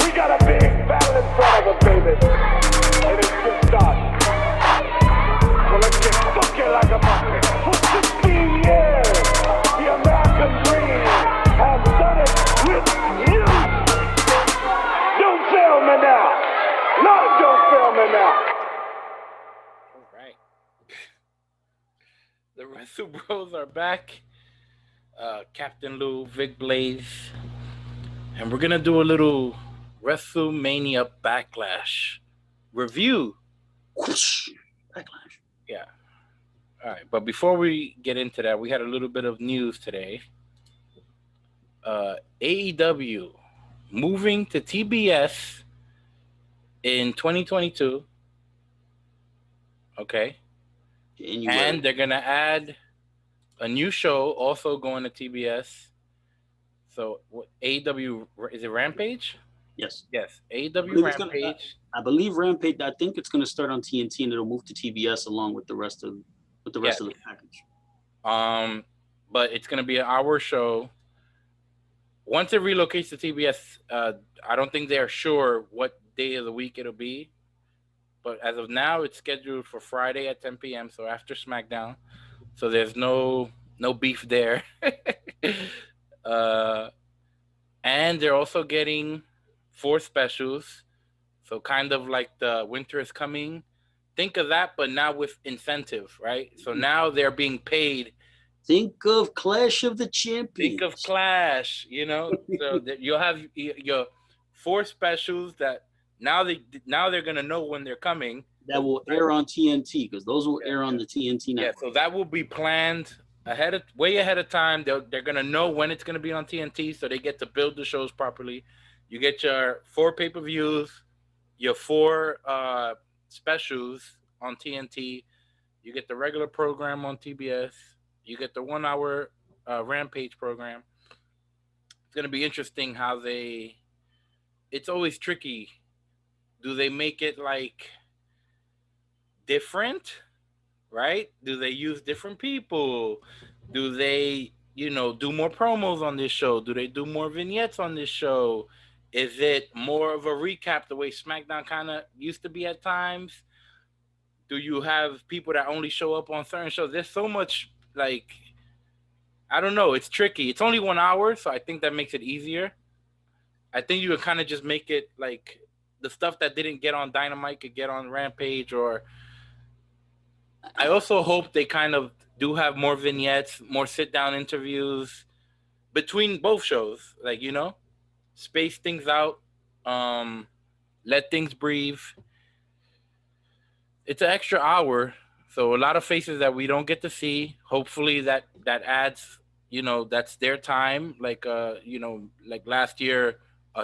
We got a big battle in front of us, baby. And it's just started. So let's get funky like a monkey. For 16 years, the American dream has done it with you. Don't fail me now. Lord, don't fail me now. All right. The Wrestlebros are back. Captain Lou, Vic Blaze. And we're going to do a little WrestleMania Backlash review. Backlash. Yeah. All right. But before we get into that, we had a little bit of news today. AEW moving to TBS in 2022. Okay. January. And they're going to add a new show also going to TBS. So AEW, is it Rampage? Yes. Yes. AEW Rampage. I believe Rampage, I think it's going to start on TNT and it'll move to TBS along with the rest of the package. But it's going to be an hour show. Once it relocates to TBS, I don't think they're sure what day of the week it'll be. But as of now, it's scheduled for Friday at 10 p.m. So after SmackDown. So there's no beef there. And they're also getting 4 specials. So kind of like the Winter is Coming. Think of that, but now with incentive, right? So now they're being paid. Think of Clash of the Champions. Think of Clash, So you'll have your 4 specials that now they're going to know when they're coming. That will air on TNT because those will air on the TNT network. Yeah, so that will be planned way ahead of time. They're gonna know when it's gonna be on TNT, so they get to build the shows properly. You get your 4 pay-per-views, your 4 specials on TNT. You get the regular program on TBS. You get the 1 hour Rampage program. It's gonna be interesting how it's always tricky. Do they make it like different, right? Do they use different people? Do they, do more promos on this show? Do they do more vignettes on this show? Is it more of a recap the way SmackDown kind of used to be at times? Do you have people that only show up on certain shows? There's so much, I don't know. It's tricky. It's only 1 hour, so I think that makes it easier. I think you would kind of just make it like the stuff that didn't get on Dynamite could get on Rampage, or I also hope they kind of do have more vignettes, more sit-down interviews between both shows. Space things out, let things breathe. It's an extra hour, so a lot of faces that we don't get to see. Hopefully that adds, that's their time. Like last year,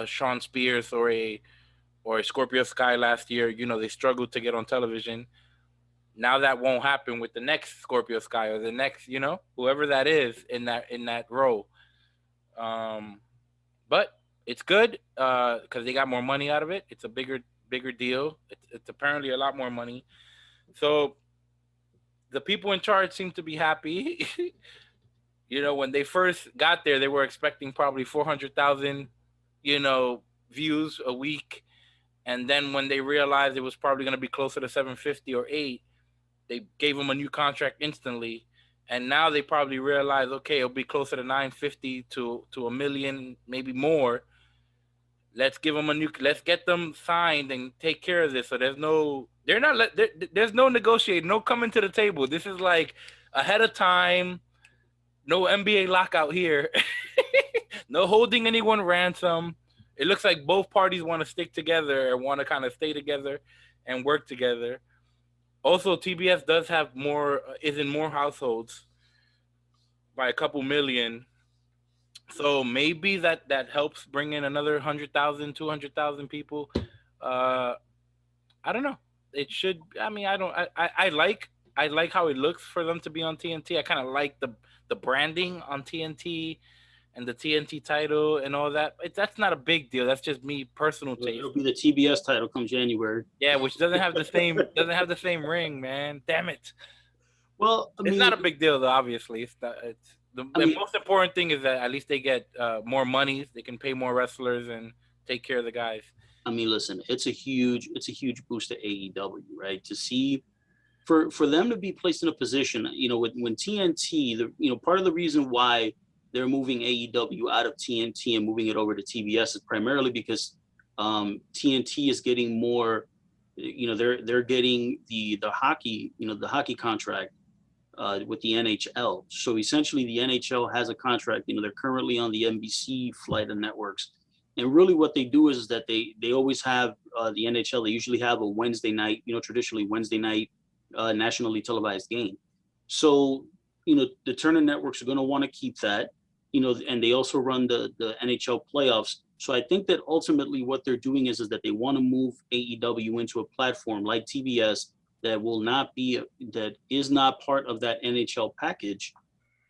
Sean Spears or a Scorpio Sky last year, they struggled to get on television. Now that won't happen with the next Scorpio Sky or the next, whoever that is in that role. But it's good because they got more money out of it. It's a bigger deal. It's apparently a lot more money. So the people in charge seem to be happy. When they first got there, they were expecting probably 400,000, views a week. And then when they realized it was probably going to be closer to 750 or 8, they gave him a new contract instantly, and now they probably realize, okay, it'll be closer to 950 to $1 million, maybe more. Let's give them let's get them signed and take care of this. So there's no negotiating, no coming to the table. This is like ahead of time, no NBA lockout here, no holding anyone ransom. It looks like both parties want to stick together and want to kind of stay together and work together. Also, TBS does have is in more households by a couple million. So maybe that helps bring in another 100,000, 200,000 people. I don't know. It should. I mean, I like how it looks for them to be on TNT. I kind of like the branding on TNT and the TNT title and all that. That's not a big deal. That's just me personal taste. It'll be the TBS title come January. Yeah, which doesn't have the same ring, man. Damn it. Well, it's not a big deal though. Obviously, it's not. It's the most important thing is that at least they get more money. They can pay more wrestlers and take care of the guys. I mean, listen, it's a huge boost to AEW, right? To see for them to be placed in a position, when TNT, part of the reason why they're moving AEW out of TNT and moving it over to TBS is primarily because TNT is getting more, they're getting the hockey, the hockey contract with the NHL. So essentially the NHL has a contract, they're currently on the NBC flight of networks. And really what they do is that they always have the NHL, they usually have a Wednesday night, traditionally Wednesday night nationally televised game. So, the Turner networks are going to want to keep that, and they also run the NHL playoffs. So I think that ultimately what they're doing is that they want to move AEW into a platform like TBS that is not part of that NHL package.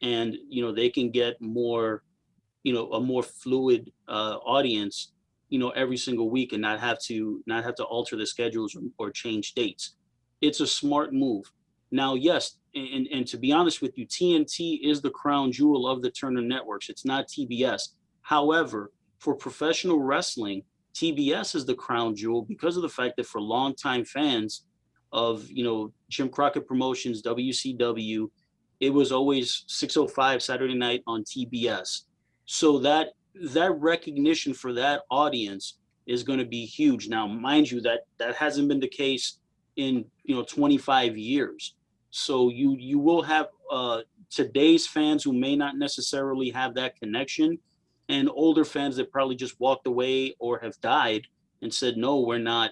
And, they can get more, a more fluid audience, every single week and not have to alter the schedules or change dates. It's a smart move. Now, yes, and to be honest with you, TNT is the crown jewel of the Turner networks. It's not TBS. However, for professional wrestling, TBS is the crown jewel because of the fact that for longtime fans of, Jim Crockett Promotions, WCW, it was always 6:05 Saturday night on TBS. So that recognition for that audience is going to be huge. Now, mind you, that hasn't been the case in 25 years. So you will have today's fans who may not necessarily have that connection, and older fans that probably just walked away or have died and said, no, we're not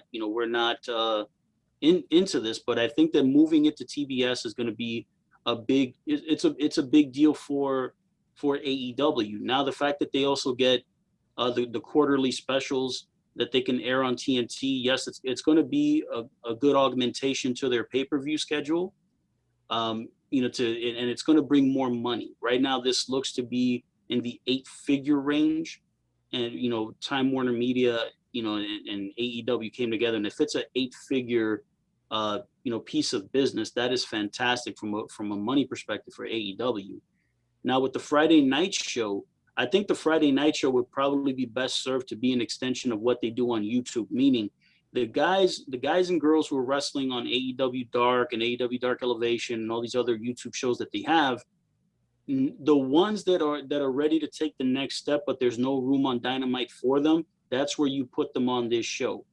into this. But I think that moving it to TBS is going to be it's a big deal for AEW. Now the fact that they also get the quarterly specials that they can air on TNT, yes, it's going to be a good augmentation to their pay-per-view schedule. And it's going to bring more money. Right now, this looks to be in the 8-figure range, and Time Warner Media, and AEW came together, and if it's an 8-figure, piece of business, that is fantastic from a money perspective for AEW. Now with the Friday night show, I think the Friday night show would probably be best served to be an extension of what they do on YouTube, meaning the guys and girls who are wrestling on AEW Dark and AEW Dark Elevation and all these other YouTube shows that they have, the ones that are ready to take the next step, but there's no room on Dynamite for them, that's where you put them on this show.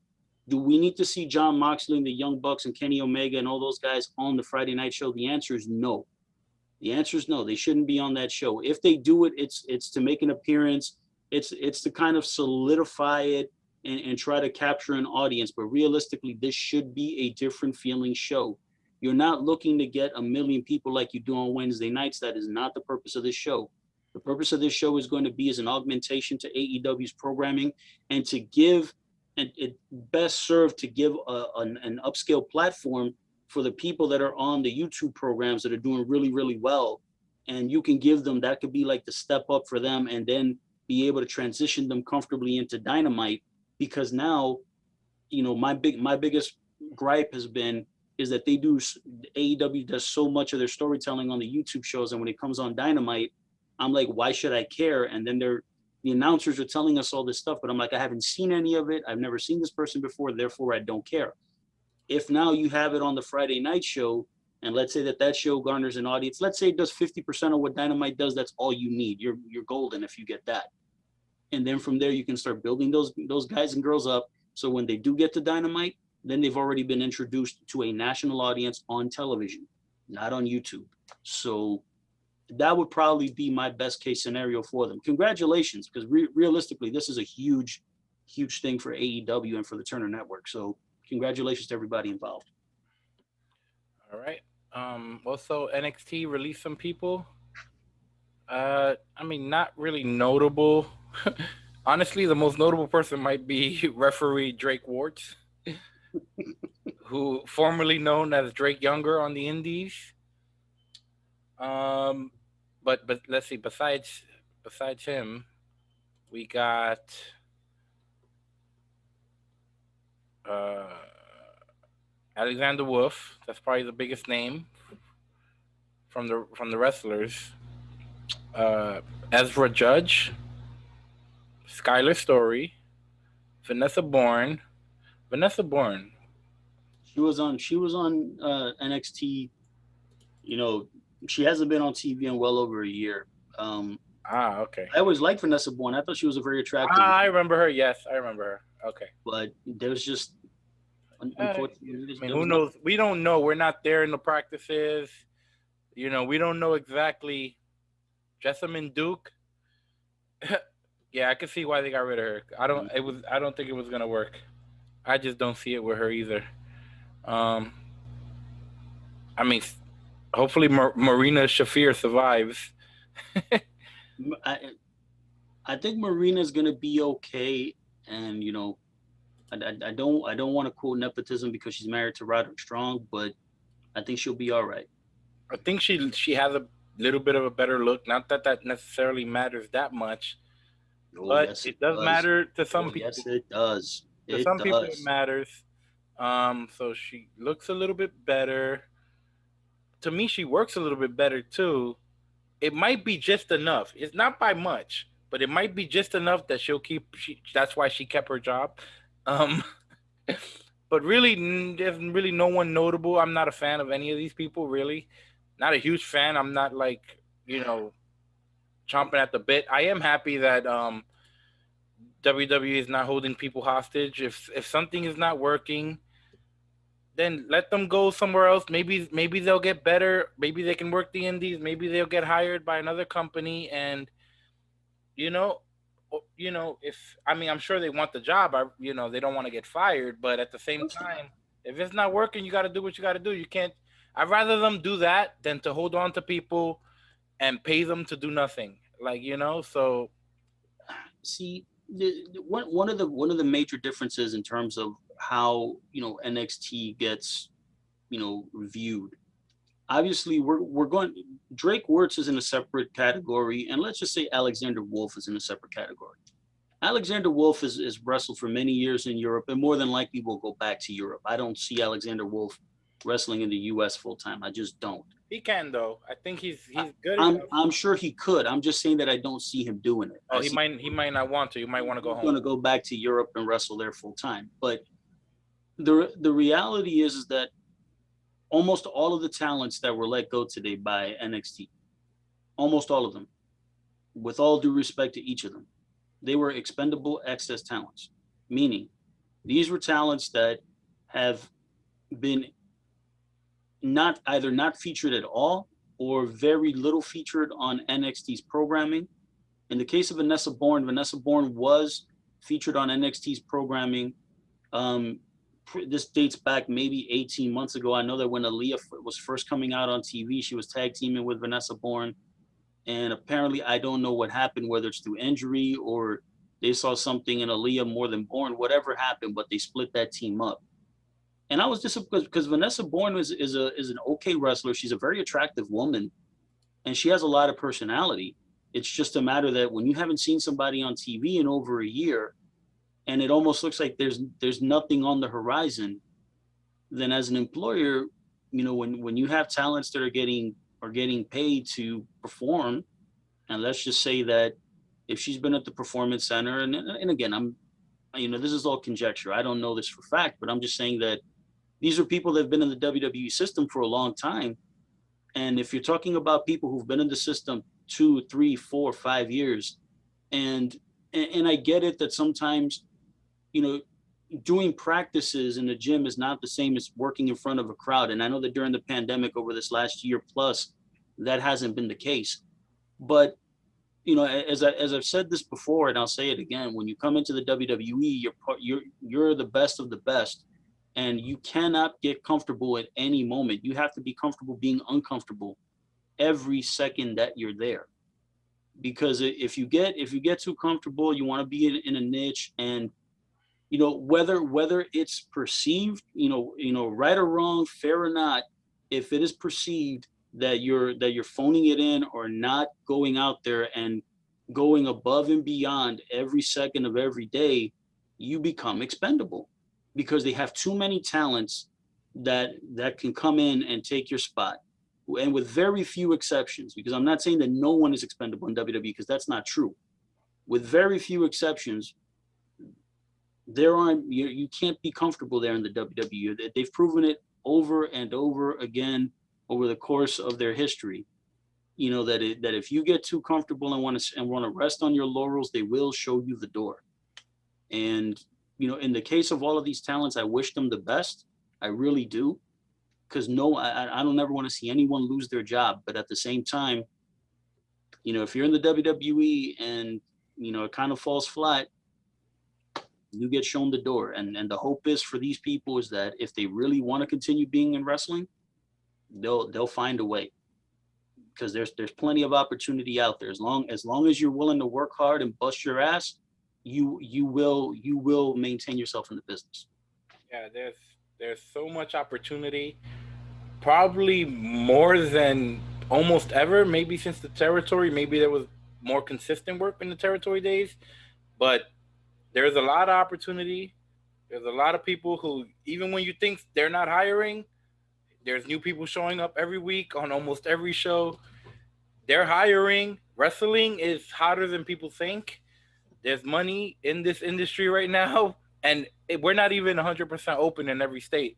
Do we need to see Jon Moxley and the Young Bucks and Kenny Omega and all those guys on the Friday night show? The answer is no. The answer is no. They shouldn't be on that show. If they do it, it's to make an appearance. It's to kind of solidify it and try to capture an audience. But realistically, this should be a different feeling show. You're not looking to get 1 million people like you do on Wednesday nights. That is not the purpose of this show. The purpose of this show is going to be as an augmentation to AEW's programming and to give, and it best served to give an upscale platform for the people that are on the YouTube programs that are doing really, really well. And you can give them, that could be like the step up for them, and then be able to transition them comfortably into Dynamite. Because now, my biggest gripe is that AEW does so much of their storytelling on the YouTube shows, and when it comes on Dynamite, I'm like, why should I care? And then the announcers are telling us all this stuff, but I'm like, I haven't seen any of it. I've never seen this person before, therefore I don't care. If now you have it on the Friday night show, and let's say that show garners an audience, let's say it does 50% of what Dynamite does, that's all you need. You're golden if you get that. And then from there, you can start building those guys and girls up. So when they do get to Dynamite, then they've already been introduced to a national audience on television, not on YouTube. So that would probably be my best case scenario for them. Congratulations, because realistically, this is a huge, huge thing for AEW and for the Turner Network. So congratulations to everybody involved. All right. Also, NXT released some people. Not really notable. Honestly, the most notable person might be referee Drake Warts, who formerly known as Drake Younger on the Indies. But let's see. Besides him, we got Alexander Wolf. That's probably the biggest name from the wrestlers. Ezra Judge, Skylar Story, Vanessa Bourne. Vanessa Bourne. She was on NXT. You know, she hasn't been on TV in well over a year. Okay. I always liked Vanessa Bourne. I thought she was a very attractive. I remember her. Yes, I remember her. Okay. But there was just, unfortunately, I mean, who knows? We don't know. We're not there in the practices. You know, we don't know exactly. Jessamine Duke. Yeah, I can see why they got rid of her. I don't think it was gonna work. I just don't see it with her either. I mean, hopefully Marina Shafir survives. I think Marina's gonna be okay, and you know, I don't want to quote nepotism because she's married to Roderick Strong, but I think she'll be all right. I think she has a little bit of a better look. Not that necessarily matters that much, but yes, it does matter to some people. Yes, it does. To some people, it matters. So she looks a little bit better. To me, she works a little bit better too. It might be just enough. It's not by much, but it might be just enough that she'll keep. That's why she kept her job. But really, there's really no one notable. I'm not a fan of any of these people, really. Not a huge fan. I'm not like, you know, chomping at the bit. I am happy that WWE is not holding people hostage. If something is not working, then let them go somewhere else. Maybe they'll get better. Maybe they can work the indies. Maybe they'll get hired by another company. And I'm sure they want the job. They don't want to get fired. But at the same time, if it's not working, you got to do what you got to do. You can't. I'd rather them do that than to hold on to people and pay them to do nothing. So. See, one of the major differences in terms of how NXT gets reviewed. Obviously, we're going. Drake Wuertz is in a separate category, and let's just say Alexander Wolf is in a separate category. Alexander Wolf is wrestled for many years in Europe, and more than likely will go back to Europe. I don't see Alexander Wolf wrestling in the U.S. full time. I just don't. He can though. I think he's good. I'm sure he could. I'm just saying that I don't see him doing it. Oh, he might not want to. He might want to go home. He's going to go back to Europe and wrestle there full time. But the reality is that almost all of the talents that were let go today by NXT, almost all of them, with all due respect to each of them, they were expendable excess talents. Meaning, these were talents that have been not featured at all or very little featured on NXT's programming. In the case of Vanessa Bourne was featured on NXT's programming. This dates back maybe 18 months ago. I know that when Aaliyah was first coming out on TV, she was tag teaming with Vanessa Bourne. And apparently, I don't know what happened, whether it's through injury or they saw something in Aaliyah more than Bourne, whatever happened, but they split that team up. And I was disappointed because Vanessa Bourne is an okay wrestler. She's a very attractive woman, and she has a lot of personality. It's just a matter that when you haven't seen somebody on TV in over a year, and it almost looks like there's nothing on the horizon, then as an employer, when you have talents that are getting paid to perform, and let's just say that if she's been at the Performance Center, and again, this is all conjecture. I don't know this for fact, but I'm just saying that these are people that have been in the WWE system for a long time. And if you're talking about people who've been in the system 2, 3, 4, 5 years, and I get it that sometimes, doing practices in the gym is not the same as working in front of a crowd. And I know that during the pandemic over this last year plus, that hasn't been the case. But, as I've said this before, and I'll say it again, when you come into the WWE, you're the best of the best. And you cannot get comfortable at any moment. You have to be comfortable being uncomfortable every second that you're there. Because if you get too comfortable, you want to be in a niche, and whether it's perceived, right or wrong, fair or not, if it is perceived that you're phoning it in or not going out there and going above and beyond every second of every day, you become expendable. Because they have too many talents that can come in and take your spot. And with very few exceptions, because I'm not saying that no one is expendable in WWE, because that's not true. With very few exceptions, you can't be comfortable there in the WWE. They've proven it over and over again over the course of their history. You know that if you get too comfortable and want to rest on your laurels, they will show you the door. And you know, in the case of all of these talents, I wish them the best. I really do, because I don't ever want to see anyone lose their job. But at the same time, you know, if you're in the WWE and you know it kind of falls flat, you get shown the door. And the hope is for these people is that if they really want to continue being in wrestling, they'll find a way. Because there's plenty of opportunity out there. As long as you're willing to work hard and bust your ass, you will maintain yourself in the business. Yeah, there's so much opportunity, probably more than almost ever. Maybe since the territory, maybe there was more consistent work in the territory days, but there's a lot of opportunity. There's a lot of people who, even when you think they're not hiring, there's new people showing up every week on almost every show. They're hiring. Wrestling is hotter than people think. There's money in this industry right now, and we're not even 100% open in every state.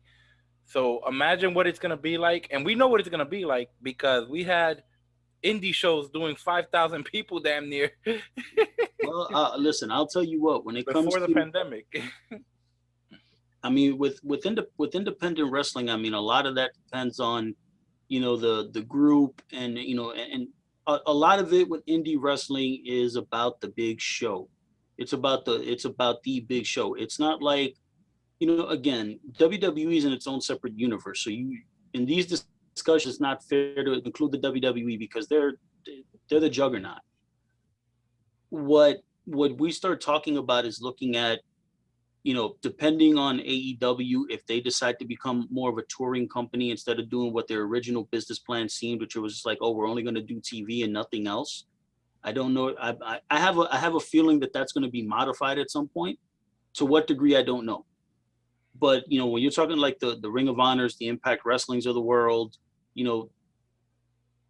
So imagine what it's going to be like. And we know what it's going to be like because we had indie shows doing 5,000 people damn near. Well, listen, I'll tell you what, when it comes before the pandemic. I mean, with independent wrestling, I mean, a lot of that depends on, you know, the group, and you know, and a lot of it with indie wrestling is about the big show. It's about the big show. It's not like, you know, again, WWE is in its own separate universe. So in these discussions, it's not fair to include the WWE because they're the juggernaut. What we start talking about is looking at, you know, depending on AEW, if they decide to become more of a touring company instead of doing what their original business plan seemed, which was just like, oh, we're only going to do TV and nothing else. I don't know. I have a feeling that that's going to be modified at some point. To what degree, I don't know. But you know, when you're talking like the Ring of Honors, the Impact Wrestlings of the world, you know,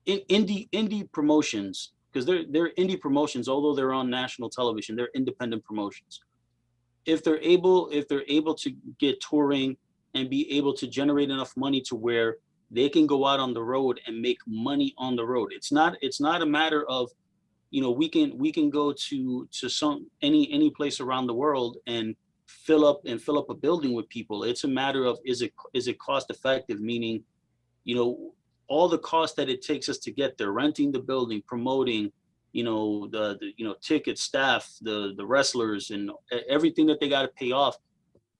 indie promotions, because they're indie promotions, although they're on national television, they're independent promotions. If they're able to get touring and be able to generate enough money to where they can go out on the road and make money on the road, it's not a matter of, you know, we can go to any place around the world and fill up a building with people. It's a matter of is it cost effective, meaning, you know, all the cost that it takes us to get there, renting the building, promoting, you know, the you know, tickets, staff, the wrestlers, and everything that they got to pay off.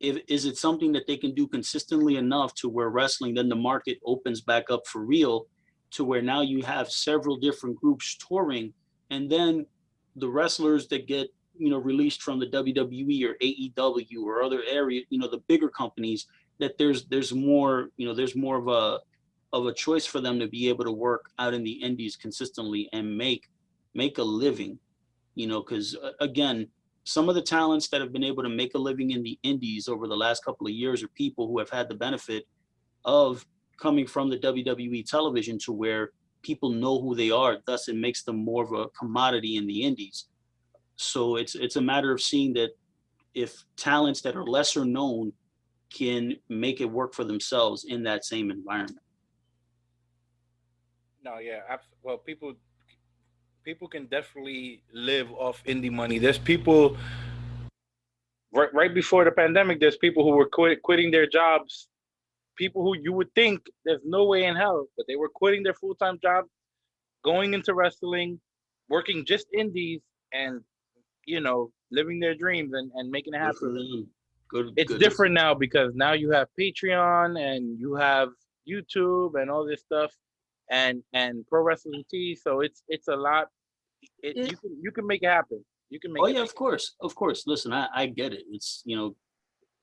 Is it something that they can do consistently enough to where wrestling, then the market opens back up for real, to where now you have several different groups touring, and then the wrestlers that get, you know, released from the WWE or AEW or other area, you know, the bigger companies, that there's more, you know, there's more of a choice for them to be able to work out in the indies consistently and make a living, you know, because again, some of the talents that have been able to make a living in the indies over the last couple of years are people who have had the benefit of coming from the WWE television, to where people know who they are. Thus, it makes them more of a commodity in the indies. So it's a matter of seeing that if talents that are lesser known can make it work for themselves in that same environment. No, yeah, well, people can definitely live off indie money. There's people right before the pandemic. There's people who were quitting their jobs. People who you would think there's no way in hell, but they were quitting their full-time job, going into wrestling, working just indies, and, you know, living their dreams and making it happen. It's different now because now you have Patreon and you have YouTube and all this stuff, and Pro Wrestling T. So it's a lot. You can make it happen. You can make. Oh yeah, of course. Listen, I get it. It's, you know,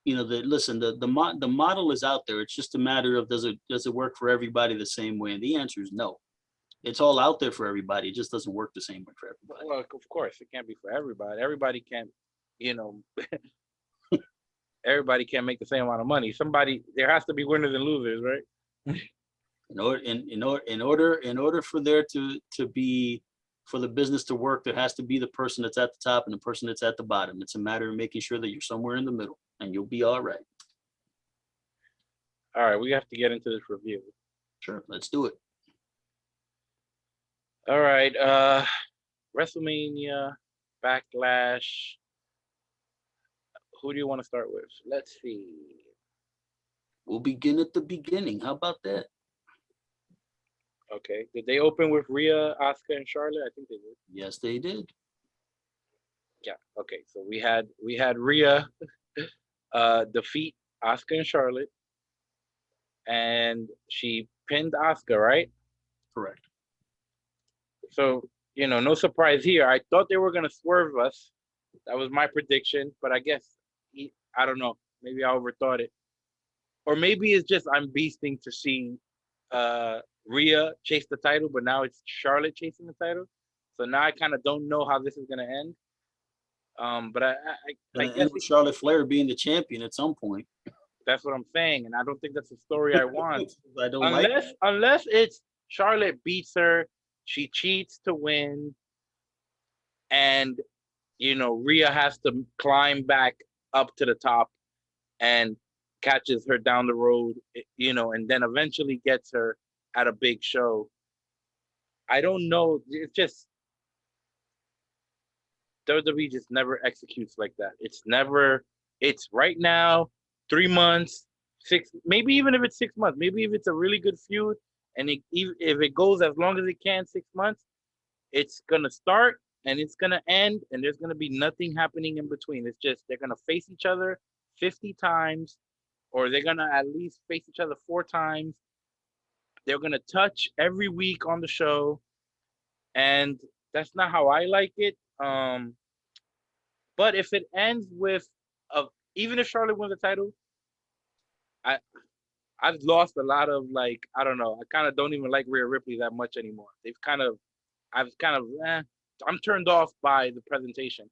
the model is out there. It's just a matter of does it work for everybody the same way? And the answer is no. It's all out there for everybody. It just doesn't work the same way for everybody. Well, of course, it can't be for everybody. Everybody can't, you know, everybody can't make the same amount of money. There has to be winners and losers, right? In order for there to be for the business to work, there has to be the person that's at the top and the person that's at the bottom. It's a matter of making sure that you're somewhere in the middle, and you'll be all right. All right, we have to get into this review. Sure, let's do it. All right, WrestleMania Backlash. Who do you want to start with? Let's see. We'll begin at the beginning. How about that? Okay. Did they open with Rhea, Asuka, and Charlotte? I think they did. Yes, they did. Yeah. Okay. So we had Rhea defeat Asuka and Charlotte, and she pinned Asuka, right? Correct. So, no surprise here. I thought they were gonna swerve us. That was my prediction, but I guess I don't know. Maybe I overthought it, or maybe it's just I'm beasting to see Rhea chase the title, but now it's Charlotte chasing the title. So now I kind of don't know how this is gonna end. But I guess with Charlotte Flair being the champion at some point. That's what I'm saying, and I don't think that's the story I want. I don't unless it's Charlotte beats her, she cheats to win, and Rhea has to climb back up to the top and catches her down the road, and then eventually gets her at a big show. I don't know. It's just WWE just never executes like that. It's right now, 3 months, 6, maybe even if it's 6 months, maybe if it's a really good feud, and if it goes as long as it can, 6 months, it's gonna start and it's gonna end, and there's gonna be nothing happening in between. It's just they're gonna face each other 50 times, or they're gonna at least face each other 4 times. They're gonna touch every week on the show, and that's not how I like it. But if it ends with even if Charlotte wins the title, I've lost a lot of, like, I don't know. I kind of don't even like Rhea Ripley that much anymore. I'm turned off by the presentation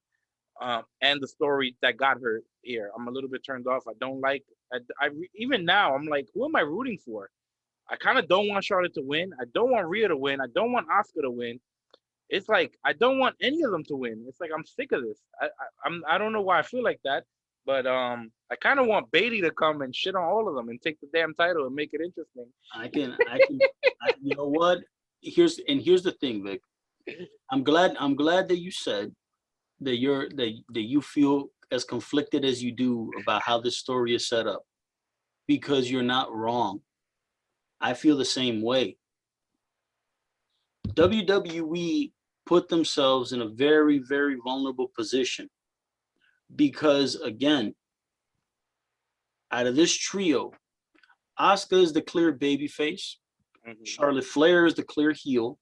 and the story that got her here. I'm a little bit turned off. I don't like. Even now, I'm like, who am I rooting for? I kind of don't want Charlotte to win. I don't want Rhea to win. I don't want Asuka to win. It's like I don't want any of them to win. It's like I'm sick of this. I don't know why I feel like that, but I kind of want Bayley to come and shit on all of them and take the damn title and make it interesting. I can. You know what? Here's the thing, Vic. I'm glad that you said that you feel as conflicted as you do about how this story is set up, because you're not wrong. I feel the same way. WWE put themselves in a very, very vulnerable position because, again, out of this trio, Asuka is the clear babyface, Charlotte Flair is the clear heel,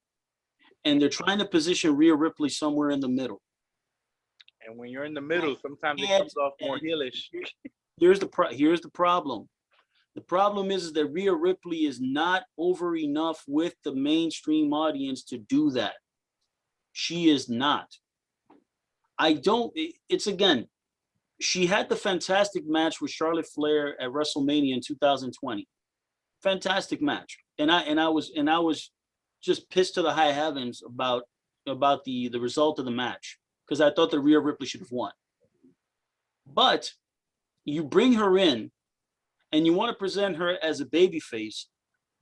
and they're trying to position Rhea Ripley somewhere in the middle. And when you're in the middle, sometimes it comes off more heelish. Here's the problem. The problem is that Rhea Ripley is not over enough with the mainstream audience to do that. She is not. She had the fantastic match with Charlotte Flair at WrestleMania in 2020. Fantastic match. And I was just pissed to the high heavens about the result of the match, because I thought that Rhea Ripley should have won. But you bring her in and you want to present her as a babyface,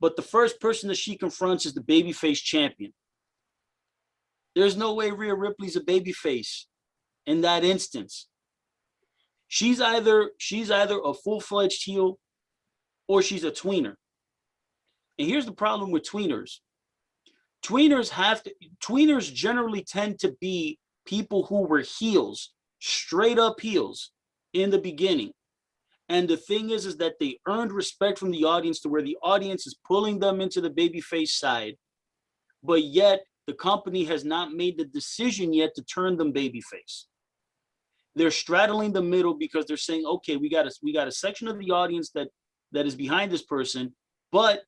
but the first person that she confronts is the babyface champion. There's no way Rhea Ripley's a babyface in that instance. She's either a full-fledged heel or she's a tweener. And here's the problem with tweeners. Tweeners generally tend to be people who were heels, straight up heels in the beginning. And the thing is that they earned respect from the audience to where the audience is pulling them into the babyface side, but yet the company has not made the decision yet to turn them babyface. They're straddling the middle because they're saying, okay, we got a section of the audience that is behind this person, but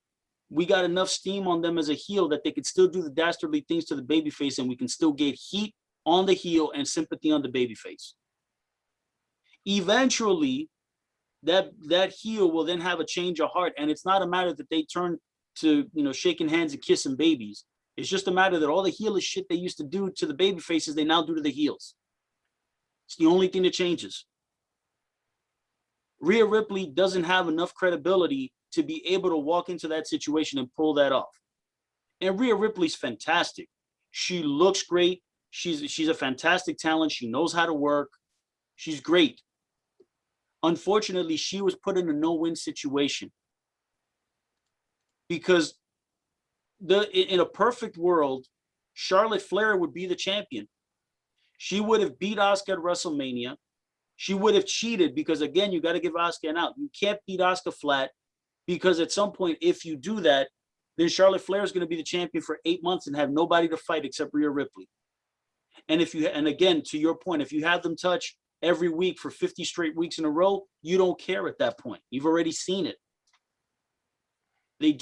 we got enough steam on them as a heel that they could still do the dastardly things to the babyface, and we can still get heat on the heel and sympathy on the babyface. Eventually, that heel will then have a change of heart, and it's not a matter that they turn to shaking hands and kissing babies. It's just a matter that all the heelish shit they used to do to the baby faces, they now do to the heels. It's the only thing that changes. Rhea Ripley doesn't have enough credibility to be able to walk into that situation and pull that off. And Rhea Ripley's fantastic. She looks great. She's a fantastic talent. She knows how to work. She's great. Unfortunately, she was put in a no-win situation. Because in a perfect world, Charlotte Flair would be the champion. She would have beat Asuka at WrestleMania. She would have cheated because, again, you got to give Asuka an out. You can't beat Asuka flat because at some point, if you do that, then Charlotte Flair is going to be the champion for 8 months and have nobody to fight except Rhea Ripley. And again, to your point, if you have them touch every week for 50 straight weeks in a row, you don't care at that point. You've already seen it. They,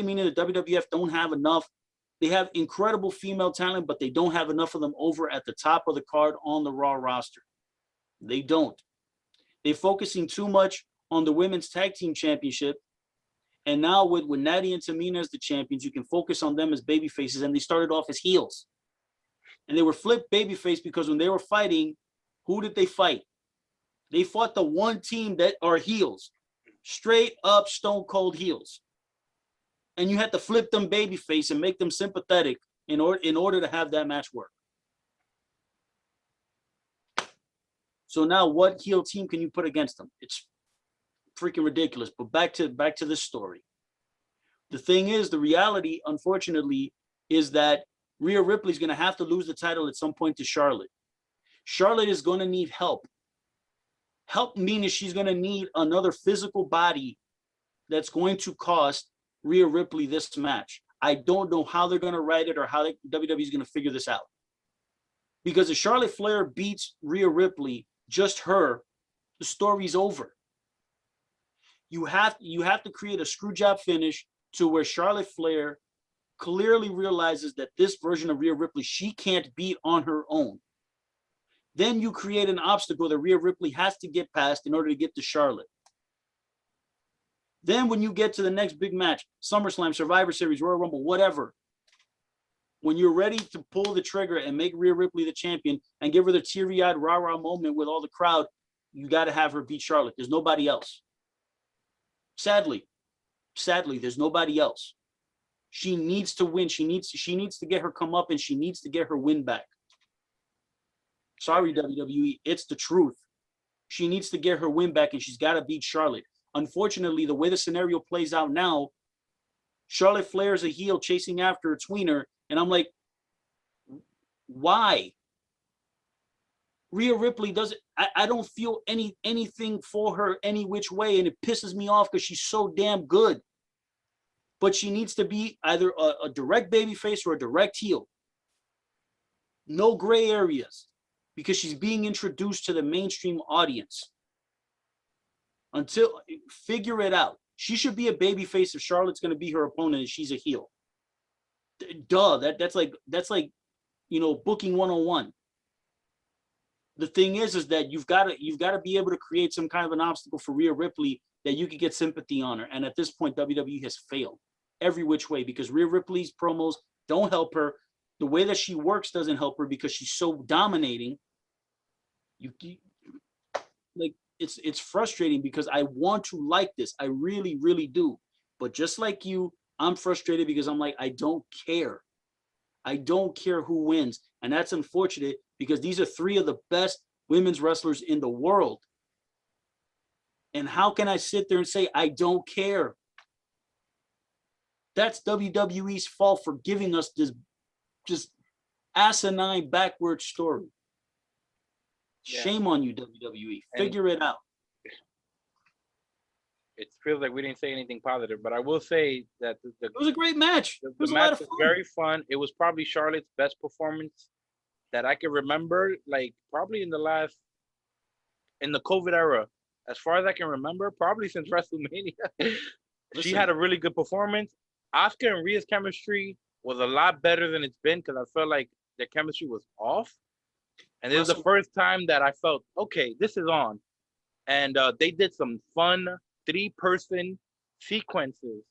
meaning the WWF, don't have enough. They have incredible female talent, but they don't have enough of them over at the top of the card on the Raw roster. They don't. They're focusing too much on the Women's Tag Team Championship. And now with Natty and Tamina as the champions, you can focus on them as baby faces. And they started off as heels. And they were flipped babyface because when they were fighting, who did they fight? They fought the one team that are heels. Straight up stone cold heels. And you had to flip them babyface and make them sympathetic in order to have that match work. So now what heel team can you put against them? It's freaking ridiculous. But back to this story. The thing is, the reality, unfortunately, is that Rhea Ripley's going to have to lose the title at some point to Charlotte. Charlotte is going to need help. Help meaning she's going to need another physical body that's going to cost Rhea Ripley this match. I don't know how they're going to write it or how WWE is going to figure this out. Because if Charlotte Flair beats Rhea Ripley, just her, the story's over. You have to create a screw job finish to where Charlotte Flair clearly realizes that this version of Rhea Ripley she can't beat on her own. Then you create an obstacle that Rhea Ripley has to get past in order to get to Charlotte. Then when you get to the next big match, SummerSlam, Survivor Series, Royal Rumble, whatever, when you're ready to pull the trigger and make Rhea Ripley the champion and give her the teary-eyed rah-rah moment with all the crowd, you got to have her beat Charlotte. There's nobody else. Sadly, there's nobody else. She needs to win. She needs to get her come up and she needs to get her win back. Sorry, WWE, it's the truth. She needs to get her win back and she's got to beat Charlotte. Unfortunately, the way the scenario plays out now, Charlotte Flair is a heel chasing after a tweener, and I'm like, why? Rhea Ripley doesn't. I don't feel anything for her any which way, and it pisses me off because she's so damn good. But she needs to be either a direct babyface or a direct heel. No gray areas, because she's being introduced to the mainstream audience. Until figure it out. She should be a babyface if Charlotte's going to be her opponent and she's a heel. Duh. That's like booking 101. The thing is that you've got to be able to create some kind of an obstacle for Rhea Ripley that you could get sympathy on her. And at this point, WWE has failed every which way because Rhea Ripley's promos don't help her. The way that she works doesn't help her because she's so dominating. It's frustrating because I want to like this. I really, really do. But just like you, I'm frustrated because I'm like, I don't care. I don't care who wins. And that's unfortunate because these are three of the best women's wrestlers in the world. And how can I sit there and say, I don't care? That's WWE's fault for giving us this just asinine backward story. Yeah. Shame on you, WWE. Figure it out. It feels like we didn't say anything positive, but I will say that it was a great match. The match was very fun. It was probably Charlotte's best performance that I can remember, like probably in the COVID era, as far as I can remember, probably since WrestleMania. She had a really good performance. Asuka and Rhea's chemistry was a lot better than it's been because I felt like their chemistry was off. And this is the first time that I felt, okay, this is on. And they did some fun 3-person sequences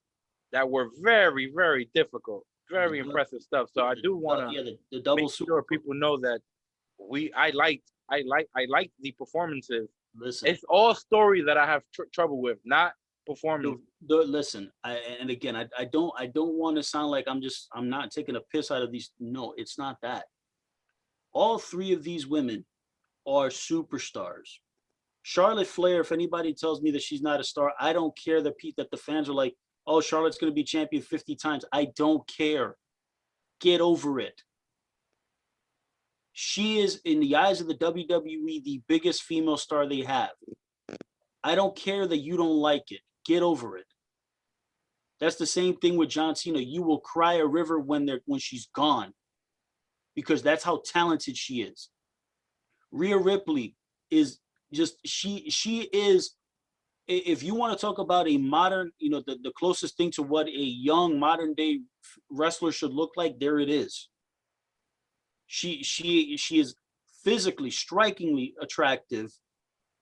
that were very, very difficult. very impressive stuff. So I do want to the double make sure people know that I liked the performances. Listen, it's all story that I have trouble with, not performance. Listen, and again, I don't want to sound like I'm not taking a piss out of these. No, it's not that. All three of these women are superstars. Charlotte Flair, if anybody tells me that she's not a star, I don't care that the fans are like, oh, Charlotte's going to be champion 50 times. I don't care. Get over it. She is, in the eyes of the WWE, the biggest female star they have. I don't care that you don't like it. Get over it. That's the same thing with John Cena. You will cry a river when she's gone, because that's how talented she is. Rhea Ripley is just, she is, if you want to talk about a modern, the closest thing to what a young modern day wrestler should look like, there it is. She is physically, strikingly attractive.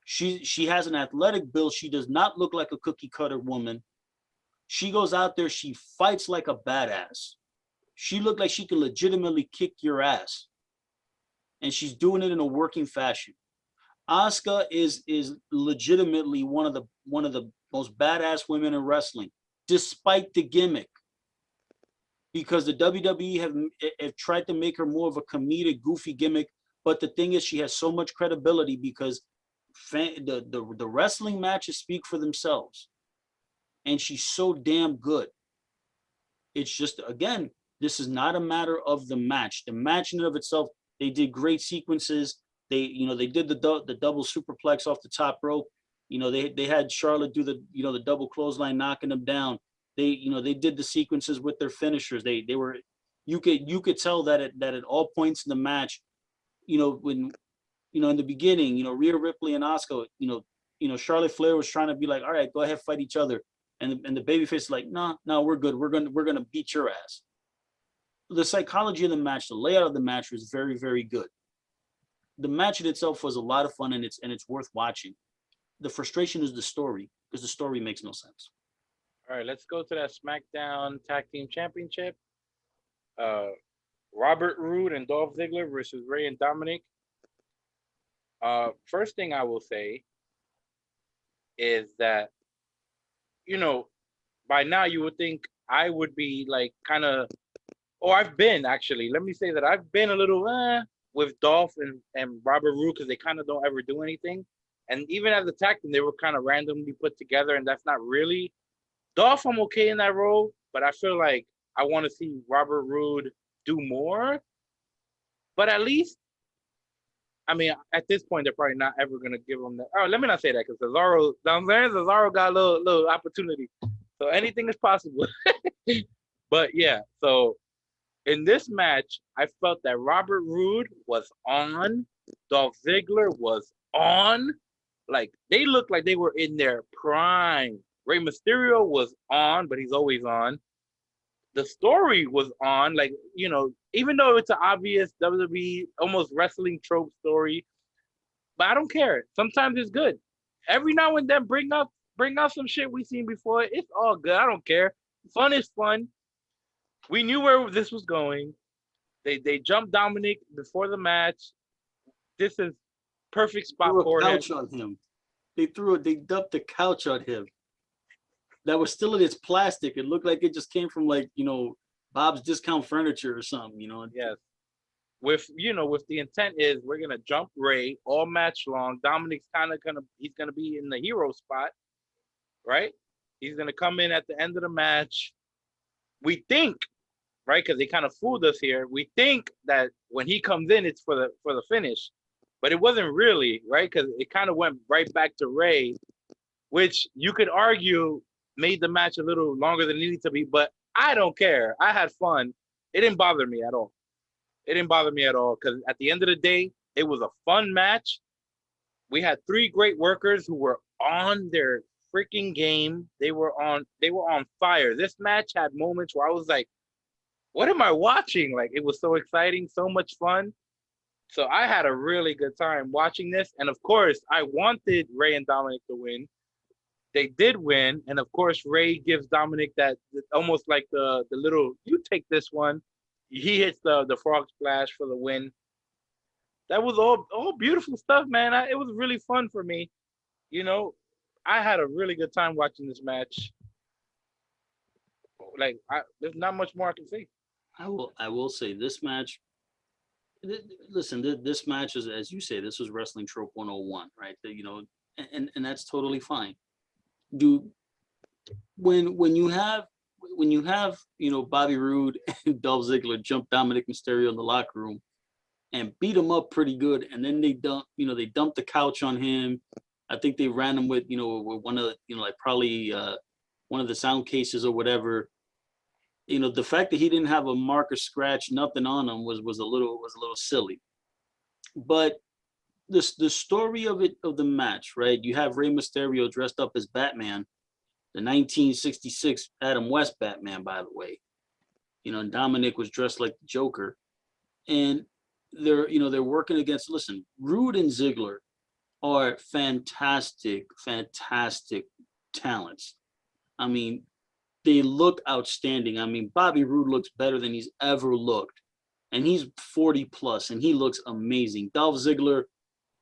She has an athletic build. She does not look like a cookie cutter woman. She goes out there, she fights like a badass. She looked like she could legitimately kick your ass. And she's doing it in a working fashion. Asuka is legitimately one of the most badass women in wrestling, despite the gimmick. Because the WWE have tried to make her more of a comedic, goofy gimmick. But the thing is, she has so much credibility because the wrestling matches speak for themselves. And she's so damn good. It's just, again, this is not a matter of the match. The match in and of itself, they did great sequences. They did the double superplex off the top rope. They had Charlotte do the double clothesline, knocking them down. They did the sequences with their finishers. They were, you could tell that at all points in the match, when, in the beginning, Rhea Ripley and Asuka, Charlotte Flair was trying to be like, all right, go ahead, fight each other. And the babyface is like, no, we're good. We're gonna beat your ass. The psychology of the match, the layout of the match was very, very good. The match in itself was a lot of fun, and it's worth watching. The frustration is the story, because the story makes no sense. All right, let's go to that SmackDown Tag Team Championship. Robert Roode and Dolph Ziggler versus Rhea and Dominik. First thing I will say is that, by now you would think I would be like kind of, I've been actually, let me say that I've been a little with Dolph and Robert Roode, because they kind of don't ever do anything. And even as a tag team, they were kind of randomly put together, and that's not really Dolph. I'm okay in that role, but I feel like I want to see Robert Roode do more. But at least, I mean, at this point, they're probably not ever going to give him that. Oh, let me not say that, because Cesaro got a little opportunity. So anything is possible. But yeah, so in this match, I felt that Robert Roode was on. Dolph Ziggler was on. Like, they looked like they were in their prime. Rey Mysterio was on, but he's always on. The story was on. Like, even though it's an obvious WWE, almost wrestling trope story, but I don't care. Sometimes it's good. Every now and then, bring out some shit we've seen before. It's all good. I don't care. Fun is fun. We knew where this was going. They jumped Dominik before the match. This is perfect spot for him. Couch on him. They dumped the couch on him. That was still in its plastic. It looked like it just came from Bob's Discount Furniture or something. Yes. With the intent is we're gonna jump Rey all match long. Dominik's he's gonna be in the hero spot, right? He's gonna come in at the end of the match. We think, right? Because they kind of fooled us here. We think that when he comes in, it's for the finish, but it wasn't really, right? Because it kind of went right back to Rey, which you could argue made the match a little longer than it needed to be. But I don't care. I had fun. It didn't bother me at all. Because at the end of the day, it was a fun match. We had three great workers who were on their freaking game. They were on fire. This match had moments where I was like, what am I watching? Like, it was so exciting, so much fun. So I had a really good time watching this. And of course, I wanted Rey and Dominik to win. they did win, and of course Ray gives Dominik that almost like the little you take this one. He hits the frog splash for the win. That was all beautiful stuff, man. It was really fun for me. You know, I had a really good time watching this match. Like, there's not much more I can say. I will say this match. Listen, this match is, as you say, this was Wrestling Trope 101, right? You know, and that's totally fine. When you have Bobby Roode and Dolph Ziggler jump Dominik Mysterio in the locker room and beat him up pretty good, and then they dumped the couch on him. I think they ran him with with one of like probably one of the sound cases or whatever. The fact that he didn't have a mark or scratch, nothing on him was a little silly. But the story of the match, right? You have Rey Mysterio dressed up as Batman, the 1966 Adam West Batman, by the way. And Dominik was dressed like the Joker, and they're working against. Listen, Roode and Ziggler are fantastic talents. I mean, they look outstanding. I mean, Bobby Roode looks better than he's ever looked, and he's 40 plus, and he looks amazing. Dolph Ziggler,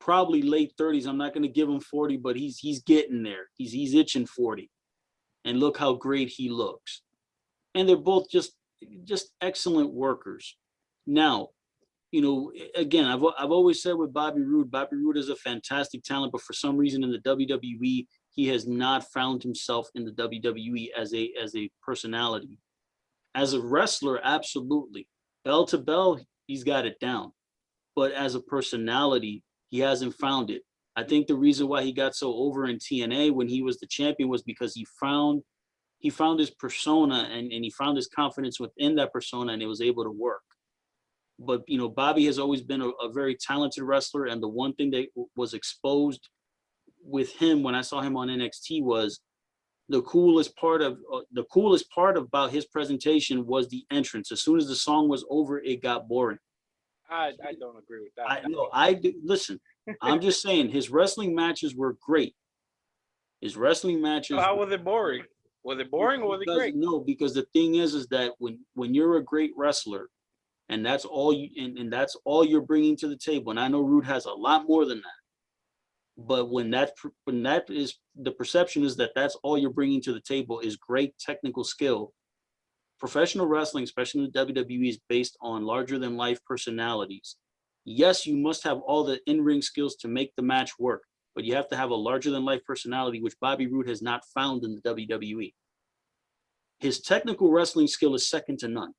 probably late 30s. I'm not going to give him 40, but he's getting there. He's itching 40, and look how great he looks. And they're both just excellent workers. Now, again, I've always said with Bobby Roode is a fantastic talent, but for some reason in the WWE, he has not found himself in the WWE as a personality. As a wrestler, absolutely. Bell to bell, he's got it down. But as a personality, he hasn't found it. I think the reason why he got so over in TNA when he was the champion was because he found his persona and he found his confidence within that persona, and it was able to work. But, Bobby has always been a very talented wrestler. And the one thing that was exposed with him when I saw him on NXT was the coolest part about his presentation was the entrance. As soon as the song was over, it got boring. I don't agree with that. I do. Listen, I'm just saying his wrestling matches were great. His wrestling matches. So how was it boring? Was it boring or was it great? No, because the thing is that when you're a great wrestler, and that's all and that's all you're bringing to the table. And I know Roode has a lot more than that. But when that is the perception is that that's all you're bringing to the table is great technical skill. Professional wrestling, especially in the WWE, is based on larger than life personalities. Yes, you must have all the in-ring skills to make the match work, but you have to have a larger than life personality, which Bobby Roode has not found in the WWE. His technical wrestling skill is second to none.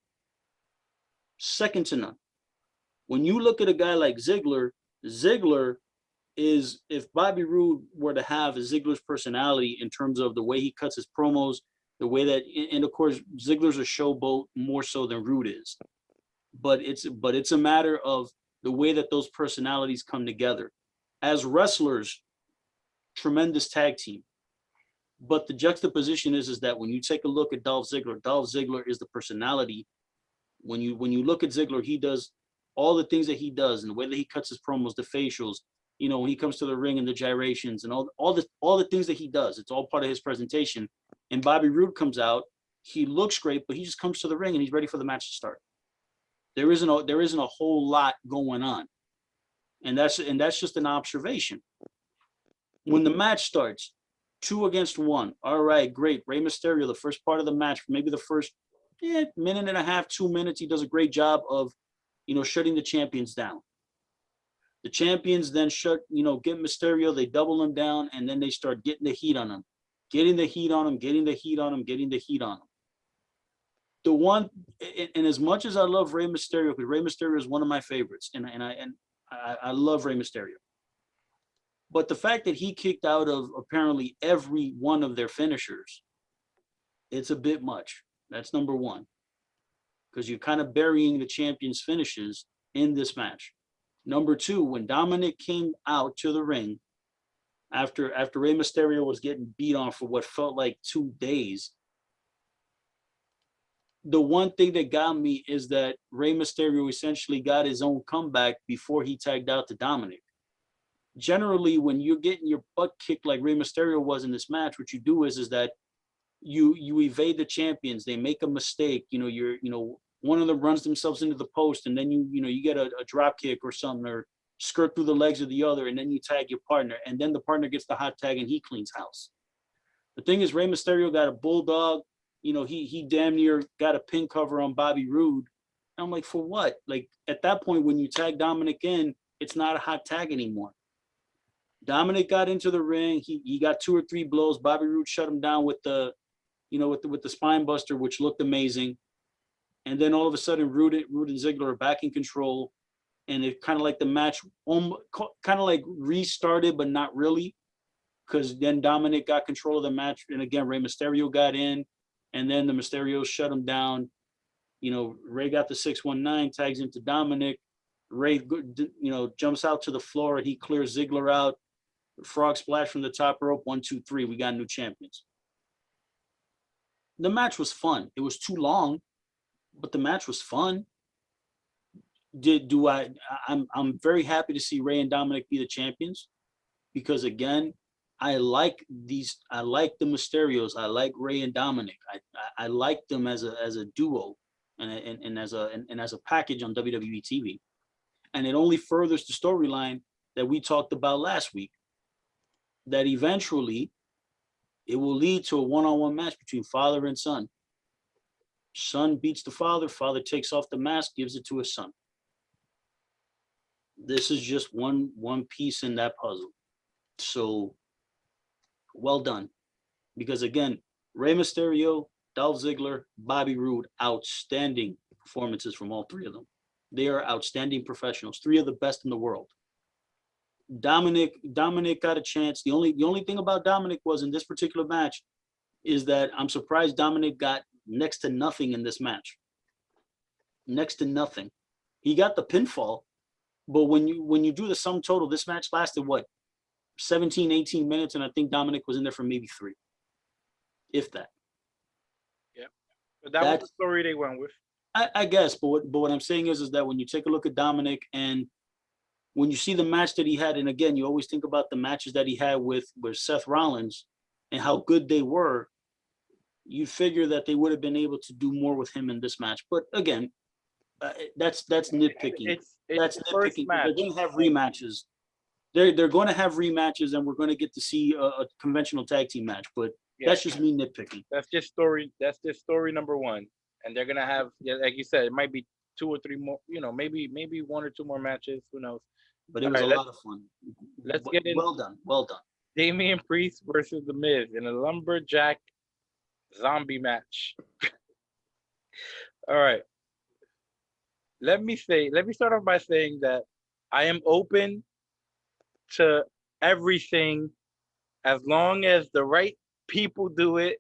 Second to none. When you look at a guy like Ziggler is, if Bobby Roode were to have Ziggler's personality in terms of the way he cuts his promos, the way that, and of course, Ziggler's a showboat more so than Roode is. But it's a matter of the way that those personalities come together. As wrestlers, tremendous tag team. But the juxtaposition is that when you take a look at Dolph Ziggler is the personality. When you look at Ziggler, he does all the things that he does and the way that he cuts his promos, the facials, when he comes to the ring and the gyrations and all the things that he does, it's all part of his presentation. And Bobby Roode comes out, he looks great, but he just comes to the ring and he's ready for the match to start. There isn't a whole lot going on. And that's just an observation. When the match starts, 2 against 1. All right, great. Rey Mysterio, the first part of the match, maybe the first minute and a half, 2 minutes, he does a great job of, shutting the champions down. The champions then get Mysterio, they double him down, and then they start getting the heat on him. Getting the heat on him. The one, and as much as I love Rey Mysterio, because Rey Mysterio is one of my favorites, and I love Rey Mysterio. But the fact that he kicked out of apparently every one of their finishers, it's a bit much. That's number one. Because you're kind of burying the champion's finishes in this match. Number 2, when Dominik came out to the ring after Rey Mysterio was getting beat on for what felt like 2 days, the one thing that got me is that Rey Mysterio essentially got his own comeback before he tagged out to Dominik. generally when you're getting your butt kicked like Rey Mysterio was in this match, what you do is that you evade the champions. They make a mistake. One of them runs themselves into the post, and then you get a drop kick or something, or skirt through the legs of the other, and then you tag your partner, and then the partner gets the hot tag and he cleans house. The thing is, Rey Mysterio got a bulldog. He damn near got a pin cover on Bobby Roode. I'm like, for what? Like, at that point, when you tag Dominik in, it's not a hot tag anymore. Dominik got into the ring. He got 2 or 3 blows. Bobby Roode shut him down with the spine buster, which looked amazing. And then all of a sudden, Roode and Ziggler are back in control, and it kind of like the match kind of like restarted, but not really, because then Dominik got control of the match, and again Rey Mysterio got in, and then the Mysterios shut him down. Rey got the 619, tags into Dominik. Rey, jumps out to the floor. He clears Ziggler out. Frog splash from the top rope. 1, 2, 3. We got new champions. The match was fun. It was too long, but the match was fun. I'm very happy to see Rey and Dominik be the champions, because again, I like the Mysterios. I like Rey and Dominik. I like them as a duo and as a package on WWE TV. And it only furthers the storyline that we talked about last week, that eventually it will lead to a one-on-one match between father and son. Son beats the father. Father takes off the mask, gives it to his son. This is just one piece in that puzzle. So, well done. Because again, Rey Mysterio, Dolph Ziggler, Bobby Roode, outstanding performances from all 3 of them. They are outstanding professionals, 3 of the best in the world. Dominik got a chance. The only thing about Dominik was, in this particular match, is that I'm surprised Dominik got next to nothing in this match. Next to nothing. He got the pinfall, but when you do the sum total, this match lasted what, 17, 18 minutes, and I think Dominik was in there for maybe 3, if that. Yeah, but that was the story they went with. I guess, but what I'm saying is that when you take a look at Dominik, and when you see the match that he had, and again, you always think about the matches that he had with Seth Rollins and how good they were, you figure that they would have been able to do more with him in this match. But again, that's nitpicking. That's nitpicking. They're going to have rematches. They're going to have rematches, and we're going to get to see a conventional tag team match. But that's just me nitpicking. That's just story number 1. And they're gonna have, like you said, it might be 2 or 3 more. Maybe 1 or 2 more matches. Who knows? But it was a lot of fun. Let's get in. Well done. Well done. Damian Priest versus The Miz in a lumberjack zombie match. All right. Let me start off by saying that I am open to everything as long as the right people do it,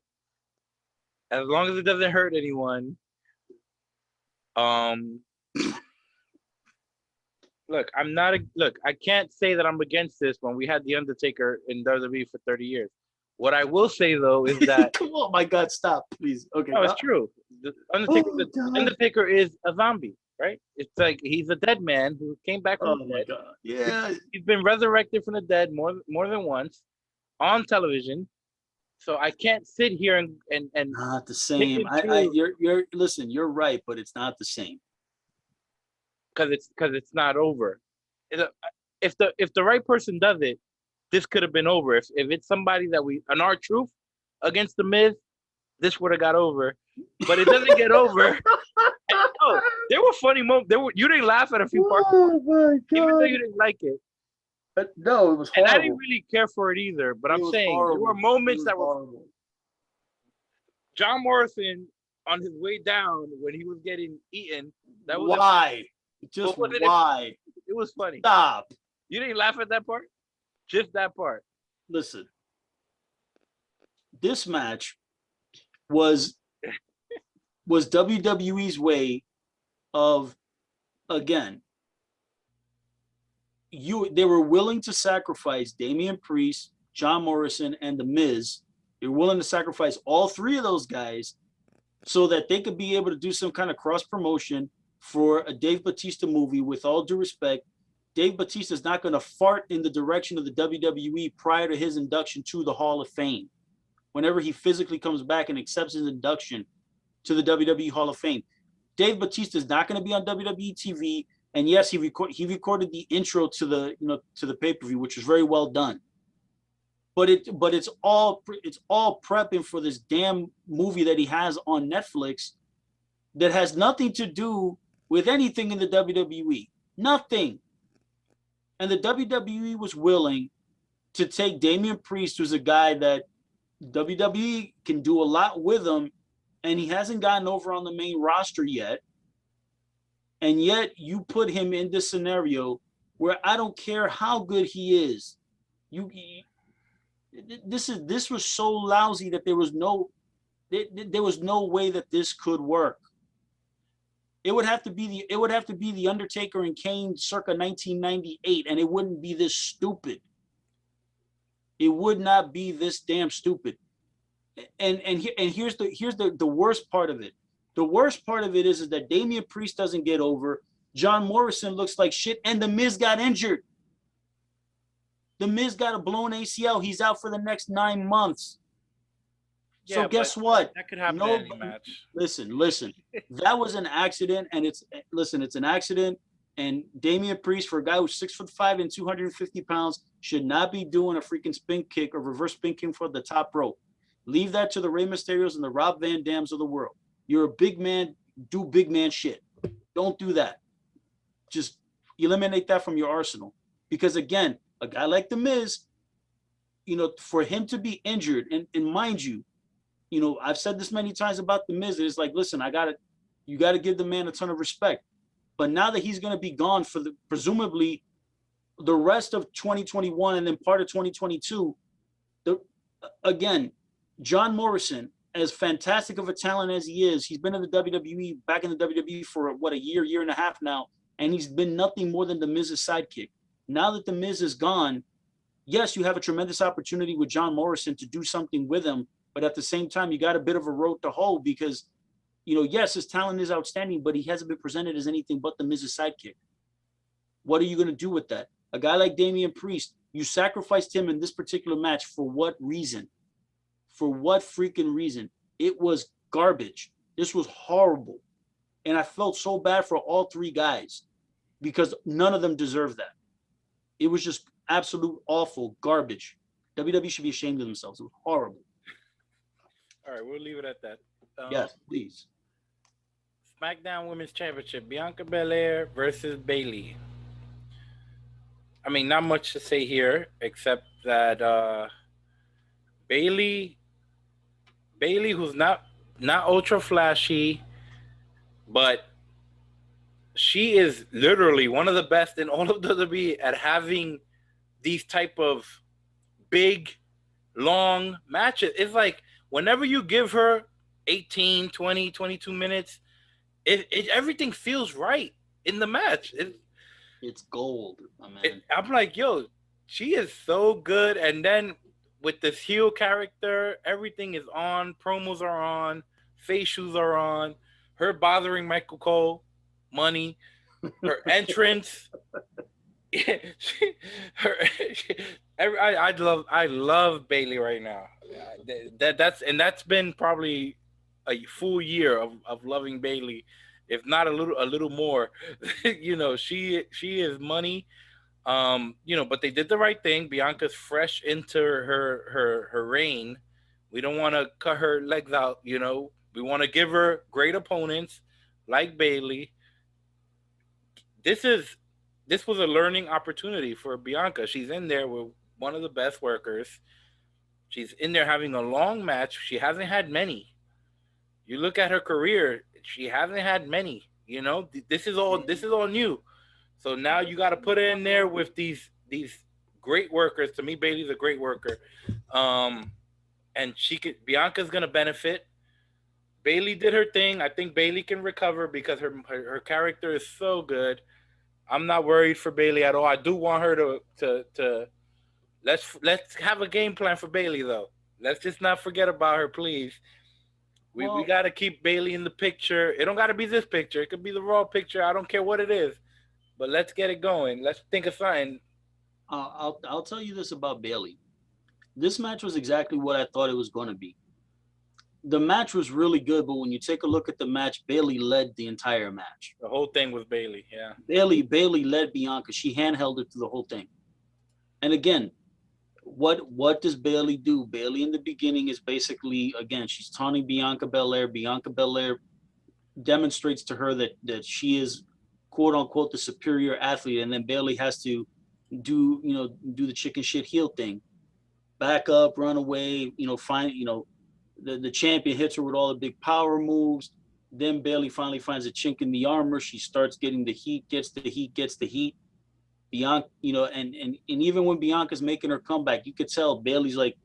as long as it doesn't hurt anyone. Look, I can't say that I'm against this when we had The Undertaker in WWE for 30 years. What I will say, though, is that... Oh, my God, stop, please. Okay. No, it's true. The Undertaker is a zombie, right? It's like he's a dead man who came back from the dead. God. Yeah. He's been resurrected from the dead more than once on television. So I can't sit here and not the same. Listen, you're right, but it's not the same. Because it's not over. If the right person does it, this could have been over. If it's somebody that an R-Truth against The Miz, this would have got over. But it doesn't get over. There were funny moments. You didn't laugh at a few parts. Oh my God. Even though you didn't like it. But no, it was horrible. And I didn't really care for it either. But I'm saying there were moments that were horrible. John Morrison on his way down when he was getting eaten. That was why? Just why? It was funny. Stop. You didn't laugh at that part? Just that part. Listen. This match was WWE's way of, again, they were willing to sacrifice Damian Priest, John Morrison, and The Miz. They were willing to sacrifice all 3 of those guys so that they could be able to do some kind of cross promotion for a Dave Bautista movie. With all due respect, Dave Bautista is not going to fart in the direction of the WWE prior to his induction to the Hall of Fame. Whenever he physically comes back and accepts his induction to the WWE Hall of Fame, Dave Bautista is not going to be on WWE TV. And yes, he recorded the intro to the pay-per-view, which was very well done. But it's all prepping for this damn movie that he has on Netflix that has nothing to do with anything in the WWE. Nothing. And the WWE was willing to take Damian Priest, who's a guy that WWE can do a lot with him, and he hasn't gotten over on the main roster yet. And yet you put him in this scenario where I don't care how good he is. This was so lousy that there was no way that this could work. It would have to be the Undertaker and Kane circa 1998, and it wouldn't be this stupid. It would not be this damn stupid. And here's the worst part of it. The worst part of it is that Damian Priest doesn't get over. John Morrison looks like shit, and The Miz got injured. The Miz got a blown ACL. He's out for the next 9 months. Yeah, so guess what? That could happen in any match. Listen. That was an accident, and it's an accident. And Damian Priest, for a guy who's 6'5" and 250 pounds, should not be doing a freaking spin kick or reverse spin kick for the top rope. Leave that to the Rey Mysterios and the Rob Van Dams of the world. You're a big man, do big man shit. Don't do that. Just eliminate that from your arsenal. Because again, a guy like The Miz, for him to be injured, and mind you, I've said this many times about The Miz, it's like, listen, you got to give the man a ton of respect. But now that he's going to be gone for presumably the rest of 2021 and then part of 2022, again, John Morrison, as fantastic of a talent as he is, he's been in the WWE, back in the WWE for a year and a half now, and he's been nothing more than The Miz's sidekick. Now that The Miz is gone, yes, you have a tremendous opportunity with John Morrison to do something with him, but at the same time, you got a bit of a road to hoe because, yes, his talent is outstanding, but he hasn't been presented as anything but The Miz's sidekick. What are you going to do with that? A guy like Damian Priest, you sacrificed him in this particular match for what reason? For what freaking reason? It was garbage. This was horrible. And I felt so bad for all three guys because none of them deserved that. It was just absolute awful garbage. WWE should be ashamed of themselves. It was horrible. All right, we'll leave it at that. Yes, please. SmackDown Women's Championship, Bianca Belair versus Bayley. I mean, not much to say here, except that Bayley, who's not ultra flashy, but she is literally one of the best in all of WWE at having these type of big, long matches. It's like whenever you give her 18, 20, 22 minutes, everything feels right in the match. It's gold, my man. I'm like, yo, she is so good. And then with this heel character, everything is on. Promos are on. Facials are on. Her bothering Michael Cole, money. Her entrance. I love Bayley right now. That's been probably a full year of loving Bayley, if not a little more. She is money. But they did the right thing. Bianca's fresh into her reign. We don't want to cut her legs out. We want to give her great opponents like Bayley. This was a learning opportunity for Bianca. She's in there with one of the best workers. She's in there having a long match. She hasn't had many. You look at her career, she hasn't had many. This is all new. So now you got to put her in there with these great workers. To me, Bayley's a great worker. And Bianca's gonna benefit. Bayley did her thing. I think Bayley can recover because her character is so good. I'm not worried for Bayley at all. I do want her to let's have a game plan for Bayley though. Let's just not forget about her, please. We got to keep Bayley in the picture. It don't got to be this picture. It could be the Raw picture. I don't care what it is. But let's get it going. Let's think of something. I'll tell you this about Bayley. This match was exactly what I thought it was going to be. The match was really good, but when you take a look at the match, Bayley led the entire match. The whole thing was Bayley, yeah. Bayley led Bianca. She handheld it through the whole thing. And again, what does Bayley do? Bayley in the beginning is basically, again, she's taunting Bianca Belair. Bianca Belair demonstrates to her that she is, quote unquote, the superior athlete, and then Bayley has to do the chicken shit heel thing. Back up, run away, find, the champion hits her with all the big power moves. Then Bayley finally finds a chink in the armor. She starts getting the heat, gets the heat. Bianca, and even when Bianca's making her comeback, you could tell Bayley's like,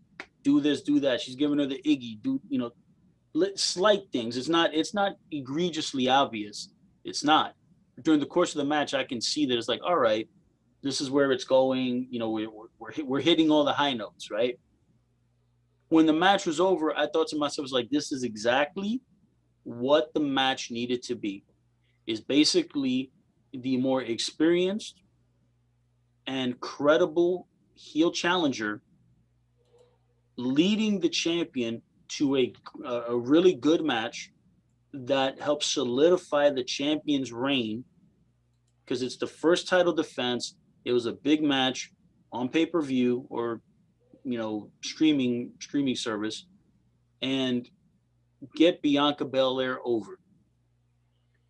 do this, do that. She's giving her the Iggy, slight things. It's not egregiously obvious. It's not. During the course of the match, I can see that it's like, all right, this is where it's going. We're hitting all the high notes, right? When the match was over, I thought to myself, I was like, this is exactly what the match needed to be. Is basically the more experienced and credible heel challenger leading the champion to a really good match that helps solidify the champion's reign, because it's the first title defense. It was a big match on pay-per-view or streaming service, and get Bianca Belair over.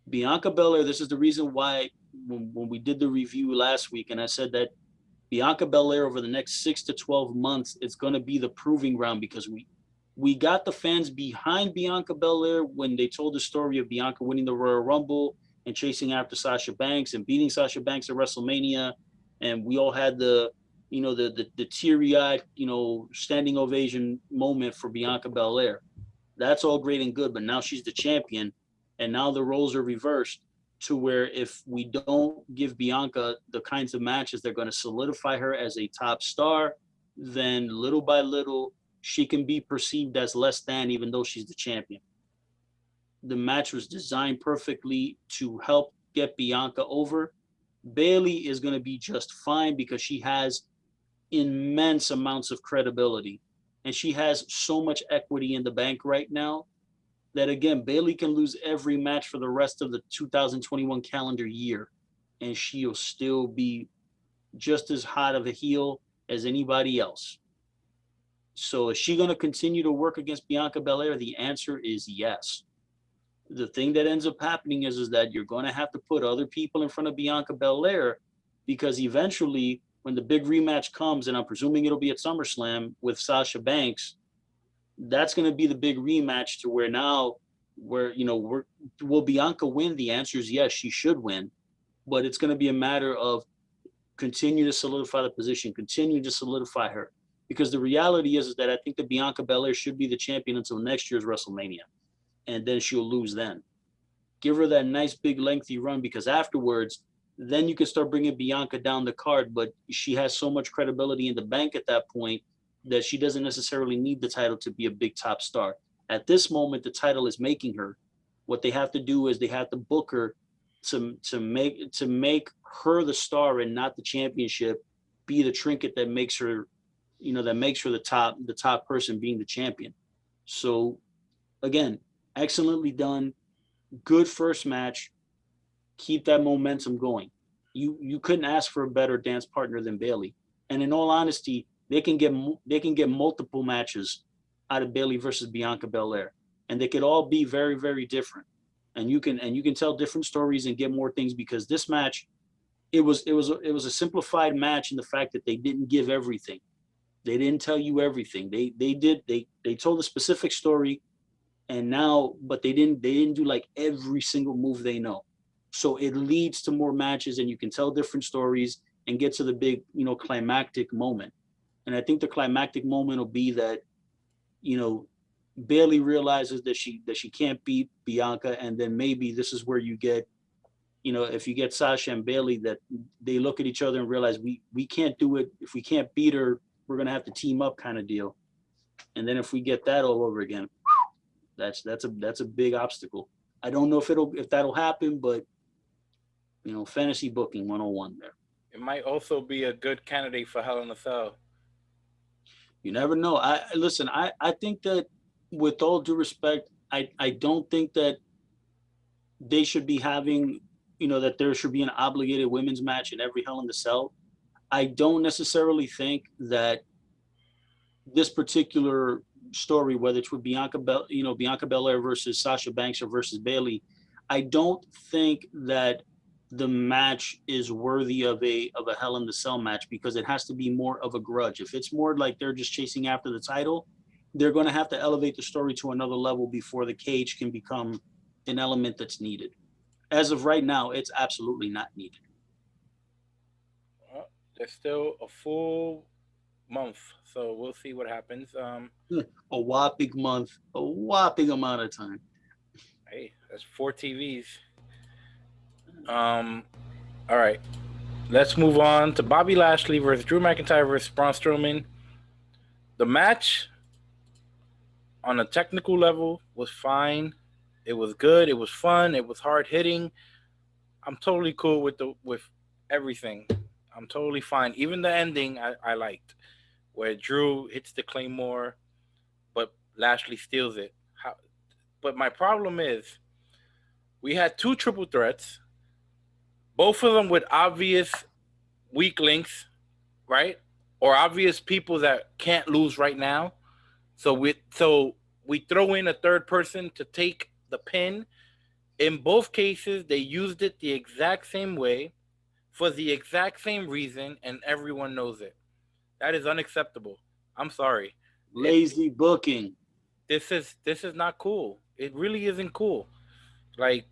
Bianca Belair, this is the reason why when we did the review last week, and I said that Bianca Belair over the next 6 to 12 months, it's going to be the proving ground, because we got the fans behind Bianca Belair when they told the story of Bianca winning the Royal Rumble and chasing after Sasha Banks and beating Sasha Banks at WrestleMania. And we all had the teary-eyed, standing ovation moment for Bianca Belair. That's all great and good, but now she's the champion, and now the roles are reversed to where if we don't give Bianca the kinds of matches that are going to solidify her as a top star, then little by little, she can be perceived as less than, even though she's the champion. The match was designed perfectly to help get Bianca over. Bayley is going to be just fine because she has immense amounts of credibility, and she has so much equity in the bank right now that, again, Bayley can lose every match for the rest of the 2021 calendar year, and she'll still be just as hot of a heel as anybody else. So is she going to continue to work against Bianca Belair? The answer is yes. The thing that ends up happening is that you're going to have to put other people in front of Bianca Belair, because eventually when the big rematch comes, and I'm presuming it'll be at SummerSlam with Sasha Banks, that's going to be the big rematch to where now will Bianca win? The answer is yes, she should win, but it's going to be a matter of continue to solidify the position, continue to solidify her, because the reality is that I think that Bianca Belair should be the champion until next year's WrestleMania, and then she'll lose then. Give her that nice big lengthy run, because afterwards, then you can start bringing Bianca down the card, but she has so much credibility in the bank at that point that she doesn't necessarily need the title to be a big top star. At this moment, the title is making her. What they have to do is they have to book her to make her the star and not the championship be the trinket that makes her, the top person being the champion. So again, excellently done. Good first match. Keep that momentum going. You couldn't ask for a better dance partner than Bayley. And in all honesty, they can get multiple matches out of Bayley versus Bianca Belair, and they could all be very, very different. And you can tell different stories and get more things, because this match, it was a simplified match in the fact that they didn't give everything. They didn't tell you everything. They told a specific story, but they didn't do like every single move they know. So it leads to more matches, and you can tell different stories and get to the big, climactic moment. And I think the climactic moment will be that, Bayley realizes that she can't beat Bianca, and then maybe this is where you get, if you get Sasha and Bayley, that they look at each other and realize we can't do it. If we can't beat her, we're gonna have to team up, kind of deal. And then if we get that all over again, that's a big obstacle. I don't know if that'll happen, but fantasy booking 101 there. It might also be a good candidate for Hell in a Cell. You never know. I think that, with all due respect, I don't think that they should be having, that there should be an obligated women's match in every Hell in the Cell. I don't necessarily think that this particular story, whether it's with Bianca Belair versus Sasha Banks or versus Bayley, I don't think that the match is worthy of a Hell in the Cell match, because it has to be more of a grudge. If it's more like they're just chasing after the title, they're going to have to elevate the story to another level before the cage can become an element that's needed. As of right now, it's absolutely not needed. Well, there's still a full month, so we'll see what happens. A whopping month, a whopping amount of time. Hey, that's 4 TVs. All right, let's move on to Bobby Lashley versus Drew McIntyre versus Braun Strowman. The match, on a technical level, was fine. It was good. It was fun. It was hard hitting. I'm totally cool with everything. I'm totally fine. Even the ending, I liked, where Drew hits the Claymore, but Lashley steals it. But my problem is, we had 2 triple threats, both of them with obvious weak links, right? Or obvious people that can't lose right now. So we throw in a third person to take the pin. In both cases, they used it the exact same way for the exact same reason, and everyone knows it. That is unacceptable. I'm sorry. Lazy booking. This is not cool. It really isn't cool. Like,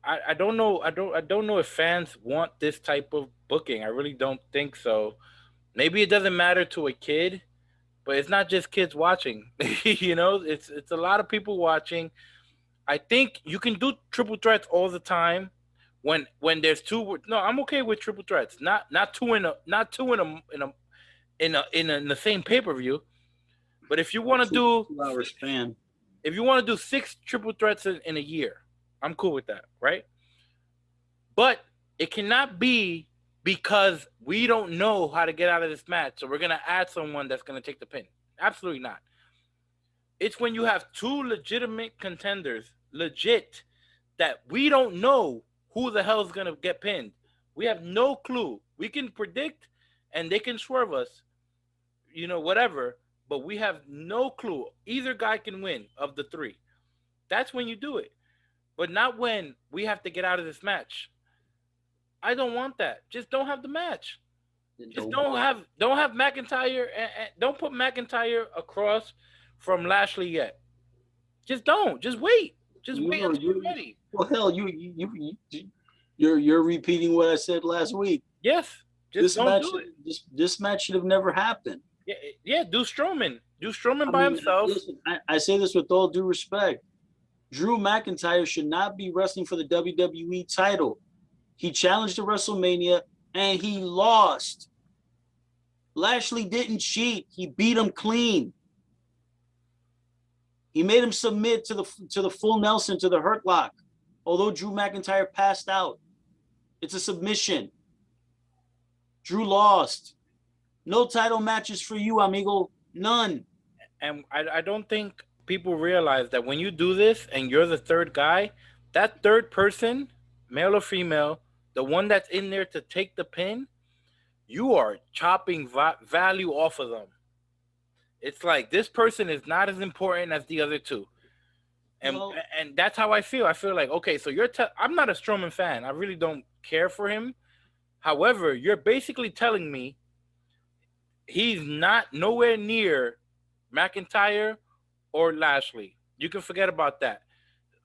I don't know. I don't know if fans want this type of booking. I really don't think so. Maybe it doesn't matter to a kid, but it's not just kids watching. It's a lot of people watching. I think you can do triple threats all the time when there's 2. No, I'm okay with triple threats. Not two in the same pay-per-view. But if you want to do 2-hour span, if you want to do 6 triple threats in a year, I'm cool with that, right? But it cannot be because we don't know how to get out of this match, so we're going to add someone that's going to take the pin. Absolutely not. It's when you have 2 legitimate contenders, legit, that we don't know who the hell is going to get pinned. We have no clue. We can predict, and they can swerve us, whatever, but we have no clue. Either guy can win of the 3. That's when you do it. But not when we have to get out of this match. I don't want that. Just don't have the match. Just don't have McIntyre, and don't put McIntyre across from Lashley yet. Just don't. Just wait. Just wait until you're ready. Well, hell, you're repeating what I said last week. Yes. Just don't do it. This match should have never happened. Yeah. Do Strowman. Do Strowman by himself. Listen, I say this with all due respect. Drew McIntyre should not be wrestling for the WWE title. He challenged at WrestleMania and he lost. Lashley didn't cheat. He beat him clean. He made him submit to the full Nelson, to the hurt lock. Although Drew McIntyre passed out. It's a submission. Drew lost. No title matches for you, amigo. None. And I don't think people realize that when you do this and you're the third guy, that third person, male or female, the one that's in there to take the pin, you are chopping value off of them. It's like this person is not as important as the other 2. And that's how I feel. I feel like, okay, so I'm not a Strowman fan. I really don't care for him. However, you're basically telling me he's not nowhere near McIntyre or Lashley. You can forget about that.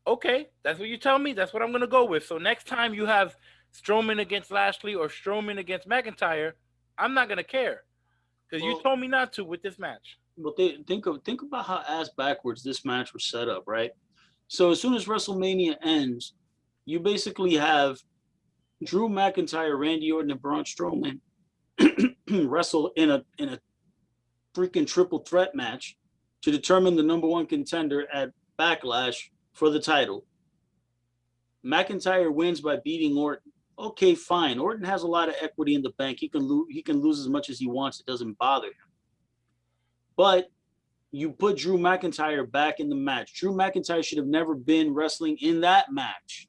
Okay, that's what you tell me. That's what I'm going to go with. So next time you have Strowman against Lashley or Strowman against McIntyre, I'm not going to care because you told me not to with this match. But think about how ass backwards this match was set up, right? So as soon as WrestleMania ends, you basically have Drew McIntyre, Randy Orton, and Braun Strowman wrestle in a freaking triple threat match to determine the number 1 contender at Backlash for the title. McIntyre wins by beating Orton. Okay, fine. Orton has a lot of equity in the bank. He can lose as much as he wants. It doesn't bother him. But you put Drew McIntyre back in the match. Drew McIntyre should have never been wrestling in that match.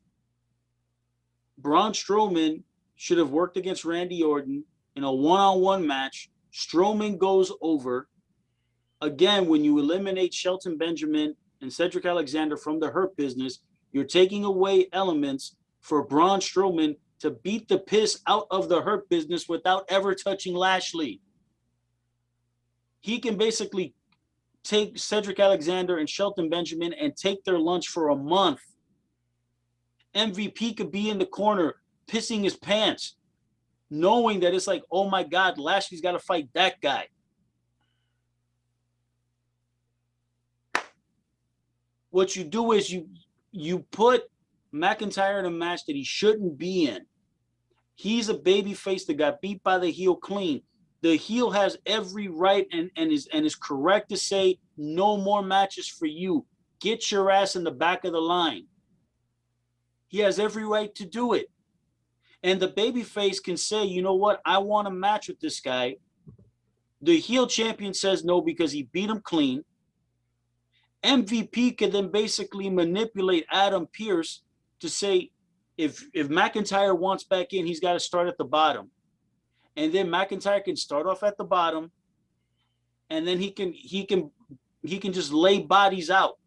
Braun Strowman should have worked against Randy Orton in a one-on-one match. Strowman goes over. Again, when you eliminate Shelton Benjamin and Cedric Alexander from the Hurt Business, you're taking away elements for Braun Strowman to beat the piss out of the Hurt Business without ever touching Lashley. He can basically take Cedric Alexander and Shelton Benjamin and take their lunch for a month. MVP could be in the corner pissing his pants, knowing that it's like, oh my God, Lashley's got to fight that guy. What you do is you put McIntyre in a match that he shouldn't be in. He's a babyface that got beat by the heel clean. The heel has every right and is correct to say, no more matches for you. Get your ass in the back of the line. He has every right to do it. And the babyface can say, you know what? I want a match with this guy. The heel champion says no because he beat him clean. MVP can then basically manipulate Adam Pearce to say, if McIntyre wants back in, he's got to start at the bottom. And then McIntyre can start off at the bottom, and then he can just lay bodies out.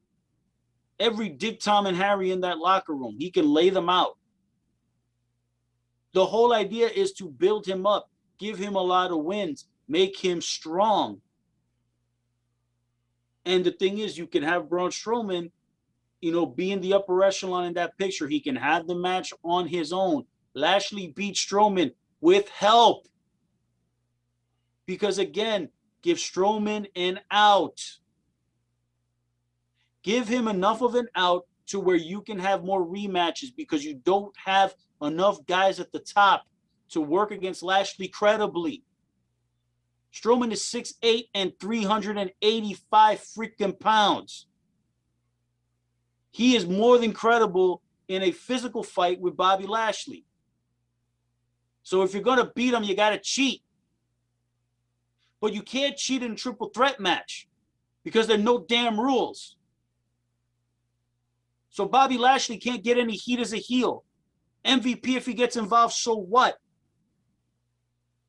Every Dick, Tom, and Harry in that locker room, he can lay them out. The whole idea is to build him up, give him a lot of wins, make him strong. And the thing is, you can have Braun Strowman, be in the upper echelon in that picture. He can have the match on his own. Lashley beat Strowman with help. Because again, give Strowman an out. Give him enough of an out to where you can have more rematches, because you don't have enough guys at the top to work against Lashley credibly. Strowman is 6'8" and 385 freaking pounds. He is more than credible in a physical fight with Bobby Lashley. So if you're going to beat him, you got to cheat. But you can't cheat in a triple threat match because there are no damn rules. So Bobby Lashley can't get any heat as a heel. MVP, if he gets involved, so what?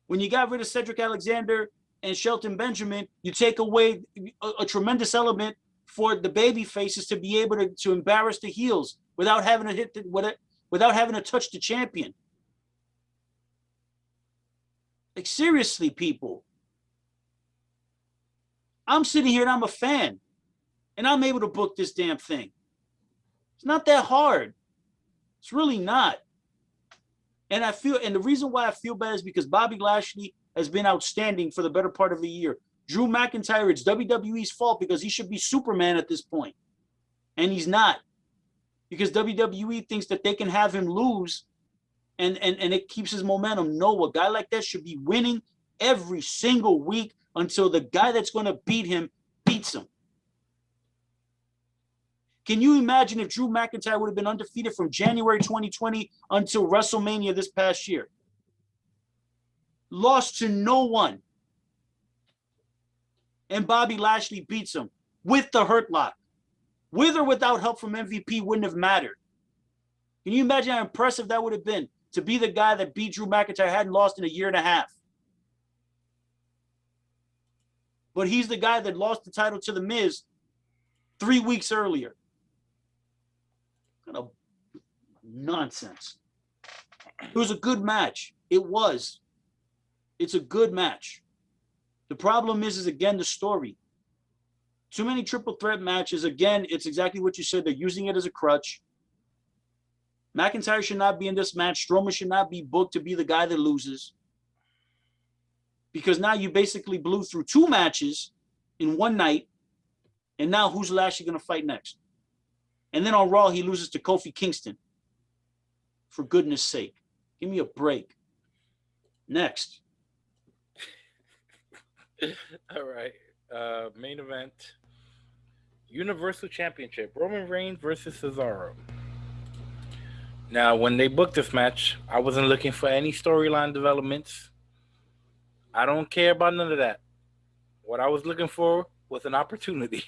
When you got rid of Cedric Alexander and Shelton Benjamin, you take away a tremendous element for the baby faces to be able to embarrass the heels without having to without having to touch the champion. Like, seriously, people. I'm sitting here and I'm a fan, and I'm able to book this damn thing. It's not that hard. It's really not. And the reason why I feel bad is because Bobby Lashley has been outstanding for the better part of the year. Drew McIntyre, it's WWE's fault because he should be Superman at this point. And he's not. Because WWE thinks that they can have him lose and it keeps his momentum. No, a guy like that should be winning every single week until the guy that's going to beat him beats him. Can you imagine if Drew McIntyre would have been undefeated from January 2020 until WrestleMania this past year? Lost to no one. And Bobby Lashley beats him with the Hurt Lock. With or without help from MVP wouldn't have mattered. Can you imagine how impressive that would have been to be the guy that beat Drew McIntyre, hadn't lost in a year and a half? But he's the guy that lost the title to The Miz 3 weeks earlier. Kind of nonsense. It was a good match. It was. It's a good match. The problem is again, the story. Too many triple threat matches. Again, it's exactly what you said. They're using it as a crutch. McIntyre should not be in this match. Strowman should not be booked to be the guy that loses. Because now you basically blew through 2 matches in one night. And now who's Lashley going to fight next? And then on Raw, he loses to Kofi Kingston. For goodness sake. Give me a break. Next. All right. Main event. Universal Championship. Roman Reigns versus Cesaro. Now, when they booked this match, I wasn't looking for any storyline developments. I don't care about none of that. What I was looking for was an opportunity.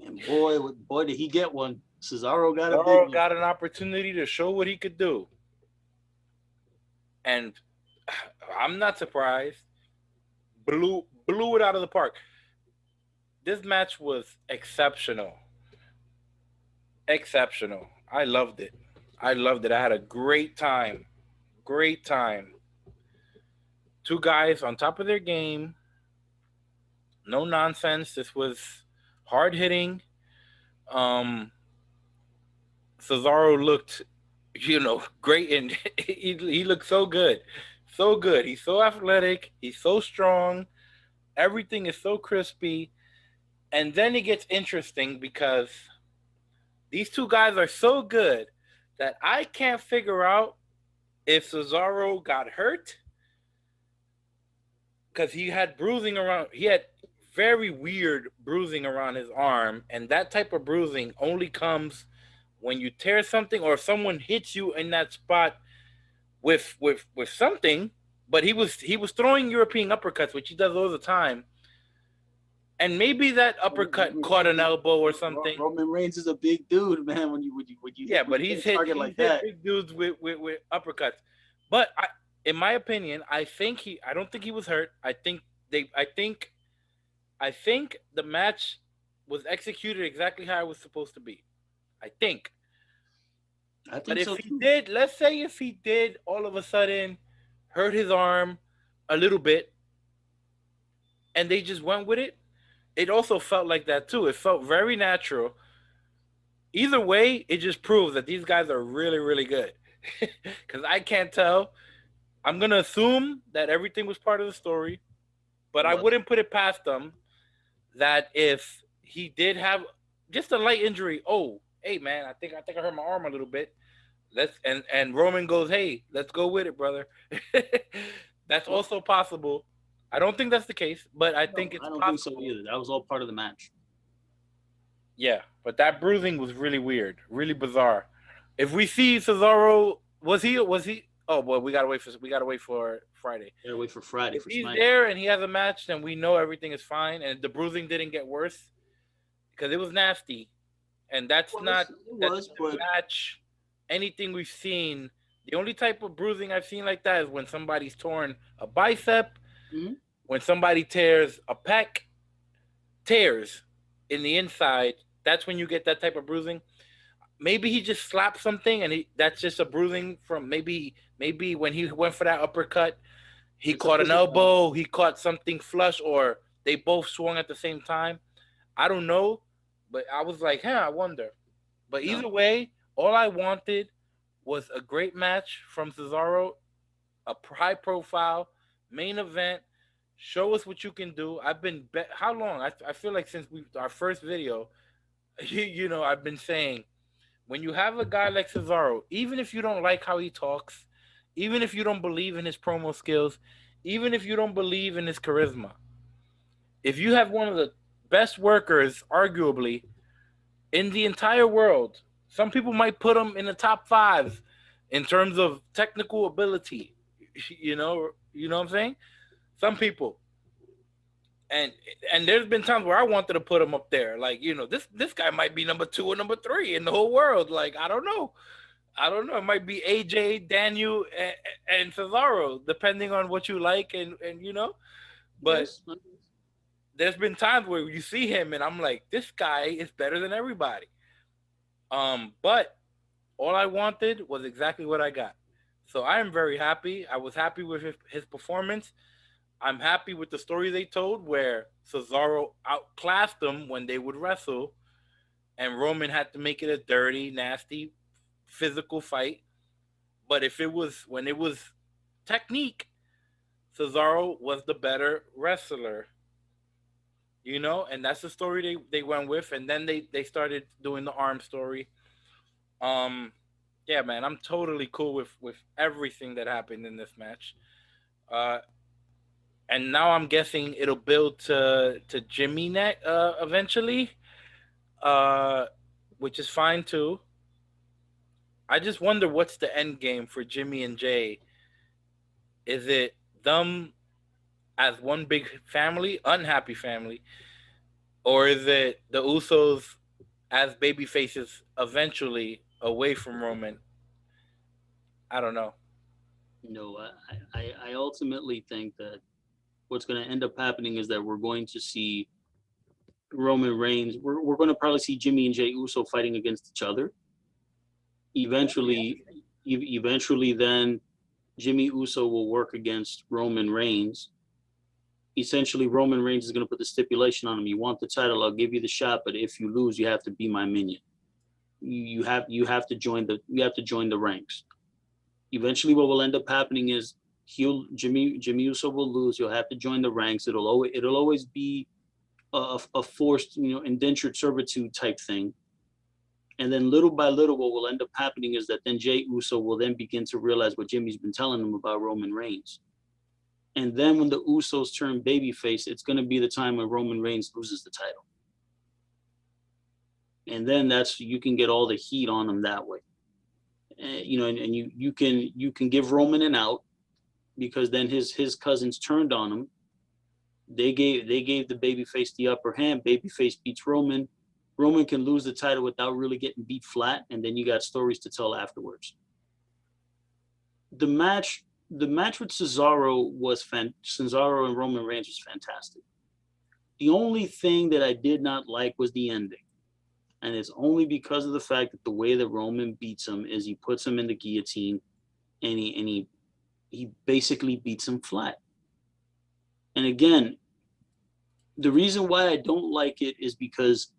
And boy, did he get one. Cesaro got a big Cesaro one. got an opportunity to show what he could do. And I'm not surprised. Blew it out of the park. This match was exceptional. Exceptional. I loved it. I had a great time. Great time. Two guys on top of their game. No nonsense. This was hard hitting. Cesaro looked, great, and he looked so good. So good. He's so athletic. He's so strong. Everything is so crispy. And then it gets interesting because these two guys are so good that I can't figure out if Cesaro got hurt because he had bruising around. He had very weird bruising around his arm, and that type of bruising only comes when you tear something or someone hits you in that spot with something. But he was throwing European uppercuts, which he does all the time. And maybe that uppercut caught an elbow or something. Roman Reigns is a big dude, man. When you yeah, but he's hit big dudes with uppercuts. But in my opinion, I don't think he was hurt. I think the match was executed exactly how it was supposed to be. I think. But if he did, let's say if he did all of a sudden hurt his arm a little bit, and they just went with it. It also felt like that too. It felt very natural. Either way, it just proves that these guys are really, really good. Because I can't tell. I'm going to assume that everything was part of the story. But I wouldn't put it past them that if he did have just a light injury, hey man, I think I hurt my arm a little bit. And Roman goes, hey, let's go with it, brother. That's also possible. I don't think that's the case, but I think it's possible. I don't think so either. That was all part of the match. Yeah, but that bruising was really weird, really bizarre. If we see Cesaro, was he? Oh boy, we gotta wait for Friday. Yeah, wait for Friday. If he's there and he has a match, then we know everything is fine, and the bruising didn't get worse because it was nasty, and that's not match anything we've seen. The only type of bruising I've seen like that is when somebody's torn a bicep. Mm-hmm. When somebody tears a pec, tears in the inside, that's when you get that type of bruising. Maybe he just slapped something, and that's just a bruising from maybe when he went for that uppercut, he caught an elbow, he caught something flush, or they both swung at the same time. I don't know, but I was like, I wonder. But either way, all I wanted was a great match from Cesaro, a high-profile main event. Show us what you can do. I've been how long? I feel like since our first video, I've been saying when you have a guy like Cesaro, even if you don't like how he talks, even if you don't believe in his promo skills, even if you don't believe in his charisma, if you have one of the best workers, arguably, in the entire world, some people might put him in the top 5 in terms of technical ability. You know what I'm saying? Some people, and there's been times where I wanted to put him up there, like this guy might be number 2 or number 3 in the whole world. Like I don't know, it might be AJ, Daniel, and Cesaro, depending on what you like, and but yes. There's been times where you see him, and I'm like, this guy is better than everybody. But all I wanted was exactly what I got, so I am very happy. I was happy with his performance. I'm happy with the story they told where Cesaro outclassed them when they would wrestle, and Roman had to make it a dirty, nasty, physical fight. But when it was technique, Cesaro was the better wrestler. And that's the story they went with, and then they started doing the arm story. Yeah, man, I'm totally cool with everything that happened in this match. And now I'm guessing it'll build to Jimmy eventually, which is fine too. I just wonder what's the end game for Jimmy and Jay. Is it them as one big family, unhappy family, or is it the Usos as baby faces eventually away from Roman? I don't know. No, I ultimately think that what's going to end up happening is that we're going to see Roman Reigns. We're going to probably see Jimmy and Jey Uso fighting against each other. Eventually, then Jimmy Uso will work against Roman Reigns. Essentially, Roman Reigns is going to put the stipulation on him: you want the title, I'll give you the shot, but if you lose, you have to be my minion. You have to join the ranks. Eventually, what will end up happening is Jimmy Uso will lose. You'll have to join the ranks. It'll always be a forced, indentured servitude type thing. And then little by little, what will end up happening is that then Jey Uso will then begin to realize what Jimmy's been telling him about Roman Reigns. And then when the Usos turn babyface, it's going to be the time when Roman Reigns loses the title. And then you can get all the heat on him that way. And you can give Roman an out, because then his cousins turned on him. They gave the babyface the upper hand. Babyface beats Roman. Roman can lose the title without really getting beat flat, and then you got stories to tell afterwards. The match with Cesaro Cesaro and Roman Reigns was fantastic. The only thing that I did not like was the ending. And it's only because of the fact that the way that Roman beats him is he puts him in the guillotine, and he basically beats him flat. And again, the reason why I don't like it is because,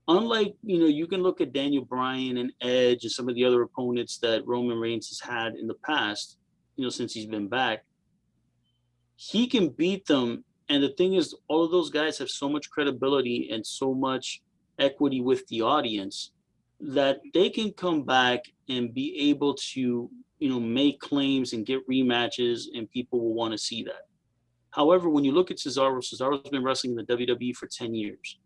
unlike, you can look at Daniel Bryan and Edge and some of the other opponents that Roman Reigns has had in the past, since he's been back, he can beat them. And the thing is, all of those guys have so much credibility and so much equity with the audience that they can come back and be able to, make claims and get rematches, and people will want to see that. However, when you look at Cesaro's been wrestling in the WWE for 10 years.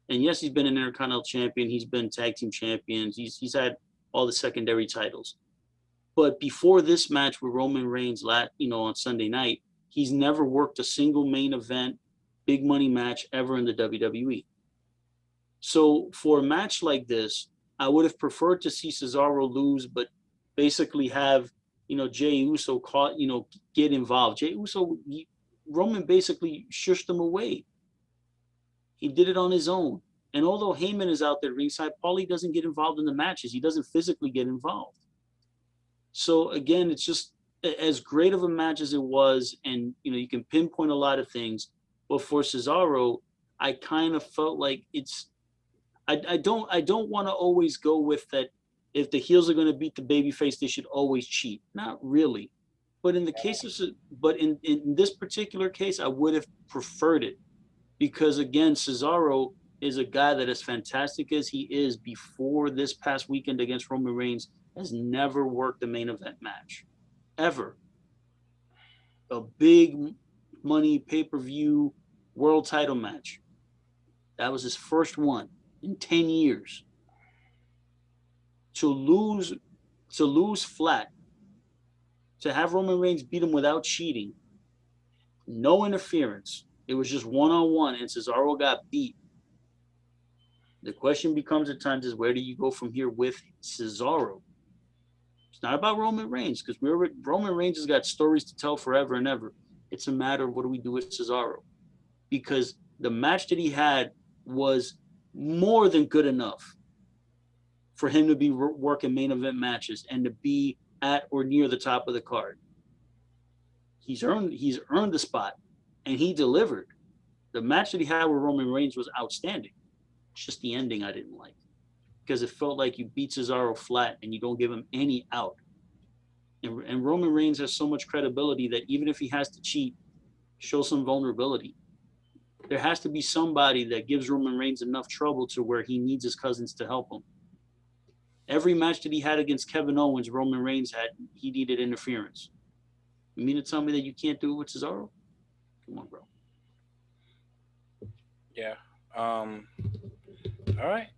And yes, he's been an Intercontinental Champion. He's been Tag Team Champions. He's had all the secondary titles. But before this match with Roman Reigns, on Sunday night, he's never worked a single main event, big money match ever in the WWE. So for a match like this, I would have preferred to see Cesaro lose, but basically have, Jey Uso get involved. Roman basically shushed him away. He did it on his own. And although Heyman is out there ringside, Paulie doesn't get involved in the matches. He doesn't physically get involved. So again, it's just as great of a match as it was, and you can pinpoint a lot of things. But for Cesaro, I kind of felt like I don't want to always go with that. If the heels are going to beat the babyface, they should always cheat. Not really. But in this particular case, I would have preferred it, because again, Cesaro is a guy that, as fantastic as he is, before this past weekend against Roman Reigns, has never worked a main event match, ever. A big money pay-per-view world title match. That was his first one in 10 years. To lose flat, to have Roman Reigns beat him without cheating, no interference. It was just one-on-one, and Cesaro got beat. The question becomes at times is, where do you go from here with Cesaro? It's not about Roman Reigns, because Roman Reigns has got stories to tell forever and ever. It's a matter of what do we do with Cesaro? Because the match that he had was more than good enough for him to be working main event matches and to be at or near the top of the card. He's earned the spot, and he delivered. The match that he had with Roman Reigns was outstanding. It's just the ending I didn't like, because it felt like you beat Cesaro flat and you don't give him any out. And Roman Reigns has so much credibility that even if he has to cheat, show some vulnerability. There has to be somebody that gives Roman Reigns enough trouble to where he needs his cousins to help him. Every match that he had against Kevin Owens, Roman Reigns he needed interference. You mean to tell me that you can't do it with Cesaro? Come on, bro. Yeah. All right.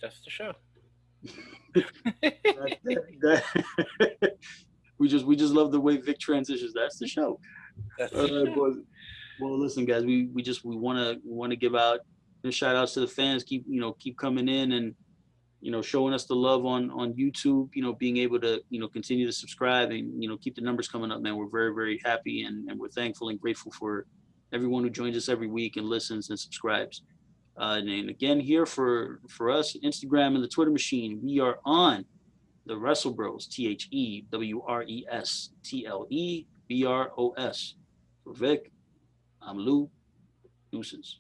That's the show. We just love the way Vic transitions. That's the show. That's Well, listen, guys, we want to give out shout outs to the fans. Keep coming in and showing us the love on YouTube. Being able to continue to subscribe and keep the numbers coming up, man. We're very, very happy and we're thankful and grateful for everyone who joins us every week and listens and subscribes. And again, here for us, Instagram and the Twitter machine, we are on the Wrestlebros, THEWRESTLEBROS. For Vic, I'm Lou. Deuces.